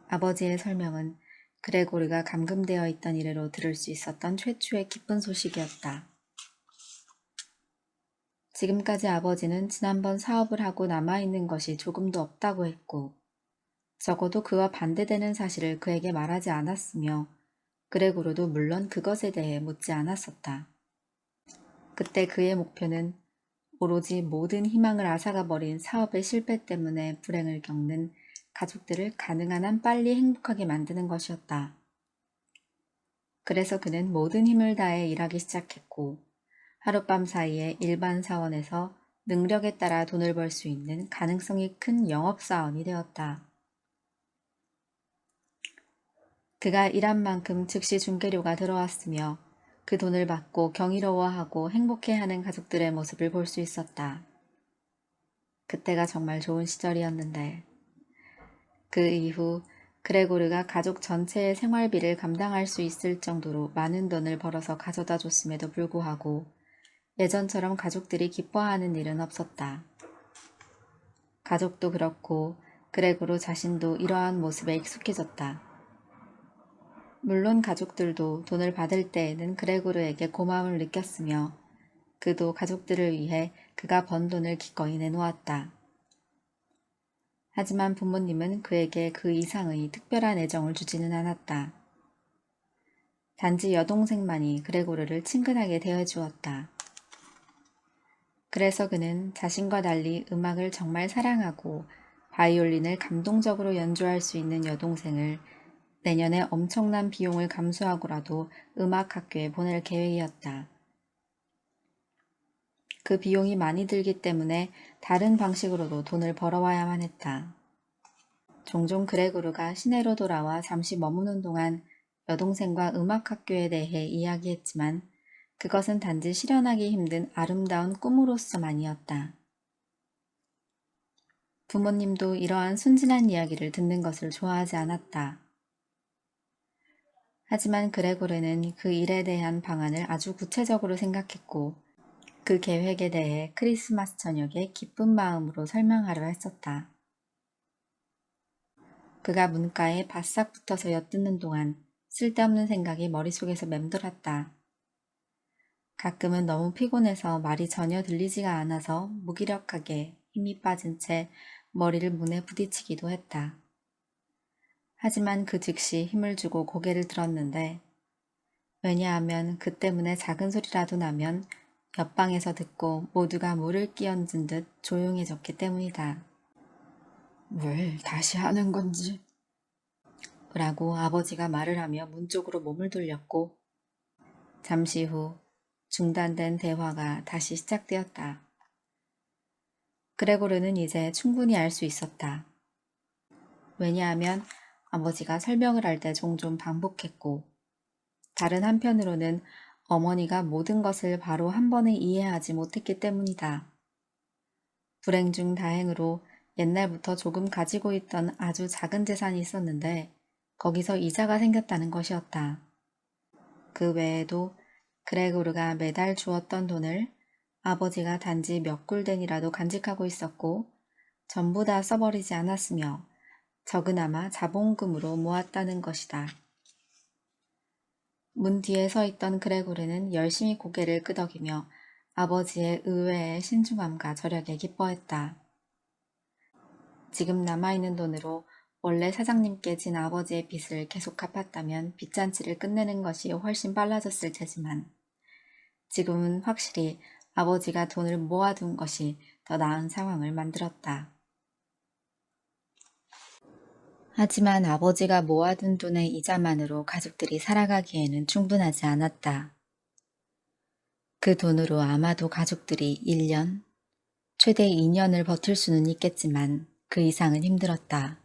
아버지의 설명은 그레고르가 감금되어 있던 이래로 들을 수 있었던 최초의 기쁜 소식이었다. 지금까지 아버지는 지난번 사업을 하고 남아있는 것이 조금도 없다고 했고 적어도 그와 반대되는 사실을 그에게 말하지 않았으며 그레고르도 물론 그것에 대해 묻지 않았었다. 그때 그의 목표는 오로지 모든 희망을 앗아가버린 사업의 실패 때문에 불행을 겪는 가족들을 가능한 한 빨리 행복하게 만드는 것이었다. 그래서 그는 모든 힘을 다해 일하기 시작했고 하룻밤 사이에 일반 사원에서 능력에 따라 돈을 벌 수 있는 가능성이 큰 영업사원이 되었다. 그가 일한 만큼 즉시 중개료가 들어왔으며 그 돈을 받고 경이로워하고 행복해하는 가족들의 모습을 볼 수 있었다. 그때가 정말 좋은 시절이었는데 그 이후 그레고르가 가족 전체의 생활비를 감당할 수 있을 정도로 많은 돈을 벌어서 가져다 줬음에도 불구하고 예전처럼 가족들이 기뻐하는 일은 없었다. 가족도 그렇고 그레고르 자신도 이러한 모습에 익숙해졌다. 물론 가족들도 돈을 받을 때에는 그레고르에게 고마움을 느꼈으며 그도 가족들을 위해 그가 번 돈을 기꺼이 내놓았다. 하지만 부모님은 그에게 그 이상의 특별한 애정을 주지는 않았다. 단지 여동생만이 그레고르를 친근하게 대해주었다. 그래서 그는 자신과 달리 음악을 정말 사랑하고 바이올린을 감동적으로 연주할 수 있는 여동생을 내년에 엄청난 비용을 감수하고라도 음악학교에 보낼 계획이었다. 그 비용이 많이 들기 때문에 다른 방식으로도 돈을 벌어와야만 했다. 종종 그레고르가 시내로 돌아와 잠시 머무는 동안 여동생과 음악학교에 대해 이야기했지만 그것은 단지 실현하기 힘든 아름다운 꿈으로서만이었다. 부모님도 이러한 순진한 이야기를 듣는 것을 좋아하지 않았다. 하지만 그레고르는 그 일에 대한 방안을 아주 구체적으로 생각했고 그 계획에 대해 크리스마스 저녁에 기쁜 마음으로 설명하려 했었다. 그가 문가에 바싹 붙어서 엿듣는 동안 쓸데없는 생각이 머릿속에서 맴돌았다. 가끔은 너무 피곤해서 말이 전혀 들리지가 않아서 무기력하게 힘이 빠진 채 머리를 문에 부딪히기도 했다. 하지만 그 즉시 힘을 주고 고개를 들었는데 왜냐하면 그 때문에 작은 소리라도 나면 옆방에서 듣고 모두가 물을 끼얹은 듯 조용해졌기 때문이다. 뭘 다시 하는 건지? 라고 아버지가 말을 하며 문 쪽으로 몸을 돌렸고 잠시 후 중단된 대화가 다시 시작되었다. 그레고르는 이제 충분히 알 수 있었다. 왜냐하면 아버지가 설명을 할 때 종종 반복했고 다른 한편으로는 어머니가 모든 것을 바로 한 번에 이해하지 못했기 때문이다. 불행 중 다행으로 옛날부터 조금 가지고 있던 아주 작은 재산이 있었는데 거기서 이자가 생겼다는 것이었다. 그 외에도 그레고르가 매달 주었던 돈을 아버지가 단지 몇 굴den이라도 간직하고 있었고 전부 다 써버리지 않았으며 적으나마 자본금으로 모았다는 것이다. 문 뒤에 서 있던 그레고르는 열심히 고개를 끄덕이며 아버지의 의외의 신중함과 저력에 기뻐했다. 지금 남아있는 돈으로 원래 사장님께 진 아버지의 빚을 계속 갚았다면 빚잔치를 끝내는 것이 훨씬 빨라졌을 테지만 지금은 확실히 아버지가 돈을 모아둔 것이 더 나은 상황을 만들었다. 하지만 아버지가 모아둔 돈의 이자만으로 가족들이 살아가기에는 충분하지 않았다. 그 돈으로 아마도 가족들이 1년, 최대 2년을 버틸 수는 있겠지만 그 이상은 힘들었다.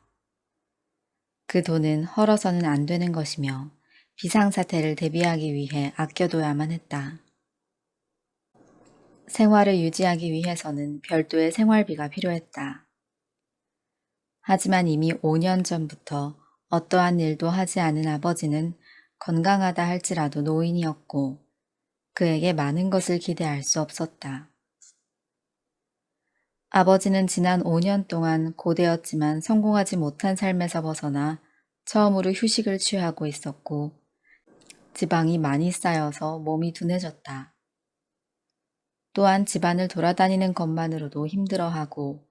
그 돈은 헐어서는 안 되는 것이며 비상사태를 대비하기 위해 아껴둬야만 했다. 생활을 유지하기 위해서는 별도의 생활비가 필요했다. 하지만 이미 5년 전부터 어떠한 일도 하지 않은 아버지는 건강하다 할지라도 노인이었고 그에게 많은 것을 기대할 수 없었다. 아버지는 지난 5년 동안 고되었지만 성공하지 못한 삶에서 벗어나 처음으로 휴식을 취하고 있었고 지방이 많이 쌓여서 몸이 둔해졌다. 또한 집안을 돌아다니는 것만으로도 힘들어하고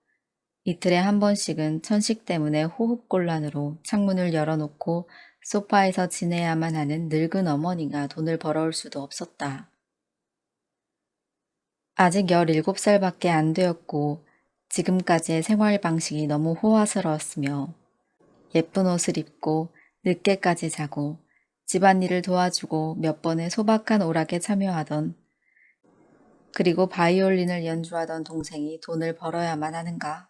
이틀에 한 번씩은 천식 때문에 호흡곤란으로 창문을 열어놓고 소파에서 지내야만 하는 늙은 어머니가 돈을 벌어올 수도 없었다. 아직 17살밖에 안 되었고 지금까지의 생활 방식이 너무 호화스러웠으며 예쁜 옷을 입고 늦게까지 자고 집안일을 도와주고 몇 번의 소박한 오락에 참여하던 그리고 바이올린을 연주하던 동생이 돈을 벌어야만 하는가?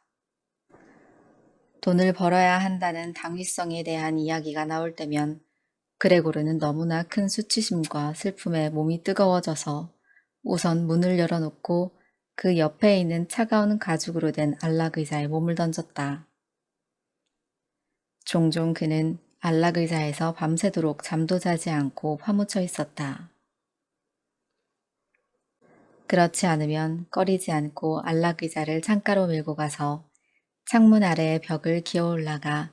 돈을 벌어야 한다는 당위성에 대한 이야기가 나올 때면 그레고르는 너무나 큰 수치심과 슬픔에 몸이 뜨거워져서 우선 문을 열어놓고 그 옆에 있는 차가운 가죽으로 된 안락의자에 몸을 던졌다. 종종 그는 안락의자에서 밤새도록 잠도 자지 않고 파묻혀 있었다. 그렇지 않으면 꺼리지 않고 안락의자를 창가로 밀고 가서 창문 아래의 벽을 기어 올라가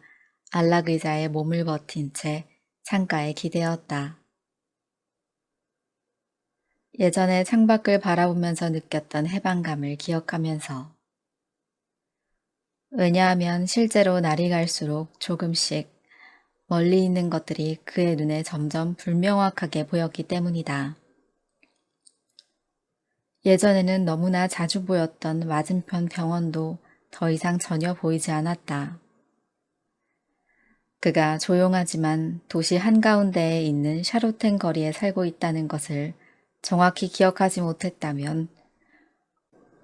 안락의자에 몸을 버틴 채 창가에 기대었다. 예전에 창밖을 바라보면서 느꼈던 해방감을 기억하면서 왜냐하면 실제로 날이 갈수록 조금씩 멀리 있는 것들이 그의 눈에 점점 불명확하게 보였기 때문이다. 예전에는 너무나 자주 보였던 맞은편 병원도 더 이상 전혀 보이지 않았다. 그가 조용하지만 도시 한가운데에 있는 샤로텐 거리에 살고 있다는 것을 정확히 기억하지 못했다면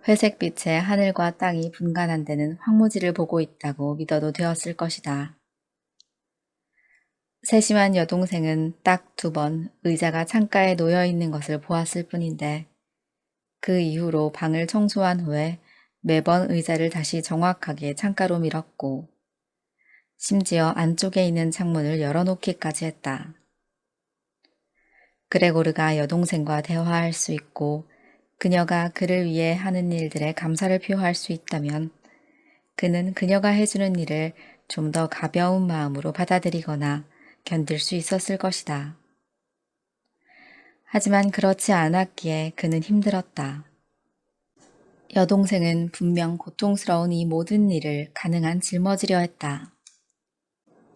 회색빛의 하늘과 땅이 분간한 데는 황무지를 보고 있다고 믿어도 되었을 것이다. 세심한 여동생은 딱 2번 의자가 창가에 놓여 있는 것을 보았을 뿐인데 그 이후로 방을 청소한 후에 매번 의자를 다시 정확하게 창가로 밀었고 심지어 안쪽에 있는 창문을 열어놓기까지 했다. 그레고르가 여동생과 대화할 수 있고 그녀가 그를 위해 하는 일들에 감사를 표할 수 있다면 그는 그녀가 해주는 일을 좀 더 가벼운 마음으로 받아들이거나 견딜 수 있었을 것이다. 하지만 그렇지 않았기에 그는 힘들었다. 여동생은 분명 고통스러운 이 모든 일을 가능한 짊어지려 했다.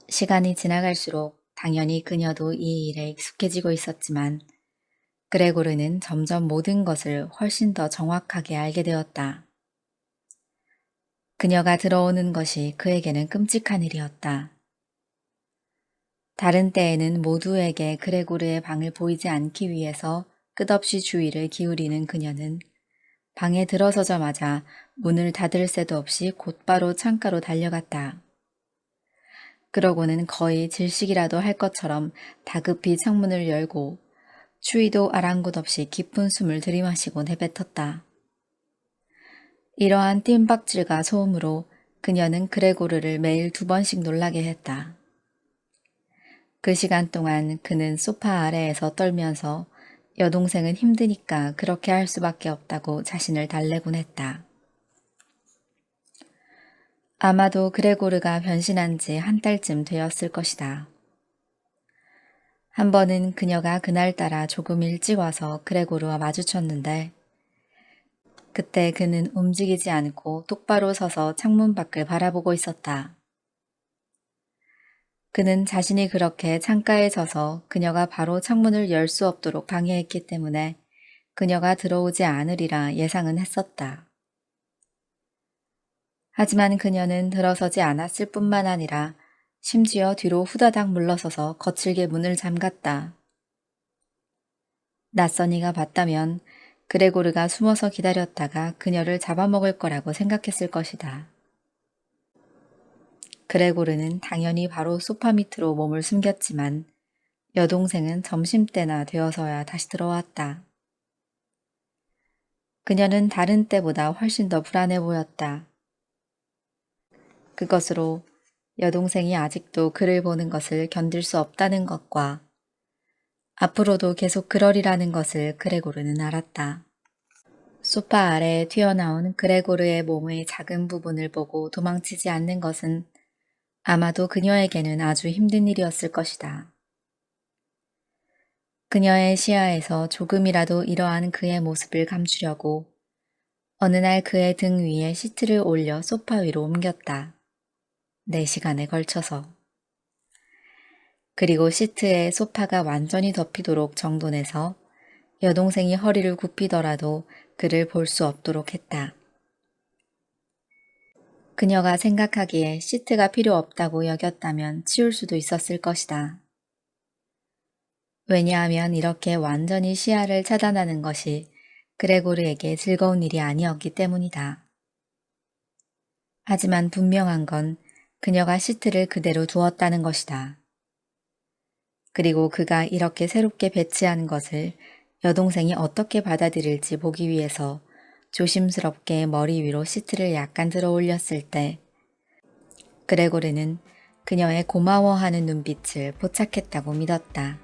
시간이 지나갈수록 당연히 그녀도 이 일에 익숙해지고 있었지만 그레고르는 점점 모든 것을 훨씬 더 정확하게 알게 되었다. 그녀가 들어오는 것이 그에게는 끔찍한 일이었다. 다른 때에는 모두에게 그레고르의 방을 보이지 않기 위해서 끝없이 주의를 기울이는 그녀는 방에 들어서자마자 문을 닫을 새도 없이 곧바로 창가로 달려갔다. 그러고는 거의 질식이라도 할 것처럼 다급히 창문을 열고 추위도 아랑곳 없이 깊은 숨을 들이마시고 내뱉었다. 이러한 뜀박질과 소음으로 그녀는 그레고르를 매일 2번씩 놀라게 했다. 그 시간 동안 그는 소파 아래에서 떨면서 여동생은 힘드니까 그렇게 할 수밖에 없다고 자신을 달래곤 했다. 아마도 그레고르가 변신한 지 한 달쯤 되었을 것이다. 한 번은 그녀가 그날따라 조금 일찍 와서 그레고르와 마주쳤는데 그때 그는 움직이지 않고 똑바로 서서 창문 밖을 바라보고 있었다. 그는 자신이 그렇게 창가에 서서 그녀가 바로 창문을 열 수 없도록 방해했기 때문에 그녀가 들어오지 않으리라 예상은 했었다. 하지만 그녀는 들어서지 않았을 뿐만 아니라 심지어 뒤로 후다닥 물러서서 거칠게 문을 잠갔다. 낯선 이가 봤다면 그레고르가 숨어서 기다렸다가 그녀를 잡아먹을 거라고 생각했을 것이다. 그레고르는 당연히 바로 소파 밑으로 몸을 숨겼지만 여동생은 점심때나 되어서야 다시 들어왔다. 그녀는 다른 때보다 훨씬 더 불안해 보였다. 그것으로 여동생이 아직도 그를 보는 것을 견딜 수 없다는 것과 앞으로도 계속 그러리라는 것을 그레고르는 알았다. 소파 아래에 튀어나온 그레고르의 몸의 작은 부분을 보고 도망치지 않는 것은 아마도 그녀에게는 아주 힘든 일이었을 것이다. 그녀의 시야에서 조금이라도 이러한 그의 모습을 감추려고 어느 날 그의 등 위에 시트를 올려 소파 위로 옮겼다. 4시간에 걸쳐서. 그리고 시트에 소파가 완전히 덮이도록 정돈해서 여동생이 허리를 굽히더라도 그를 볼 수 없도록 했다. 그녀가 생각하기에 시트가 필요 없다고 여겼다면 치울 수도 있었을 것이다. 왜냐하면 이렇게 완전히 시야를 차단하는 것이 그레고르에게 즐거운 일이 아니었기 때문이다. 하지만 분명한 건 그녀가 시트를 그대로 두었다는 것이다. 그리고 그가 이렇게 새롭게 배치한 것을 여동생이 어떻게 받아들일지 보기 위해서 조심스럽게 머리 위로 시트를 약간 들어 올렸을 때 그레고르는 그녀의 고마워하는 눈빛을 포착했다고 믿었다.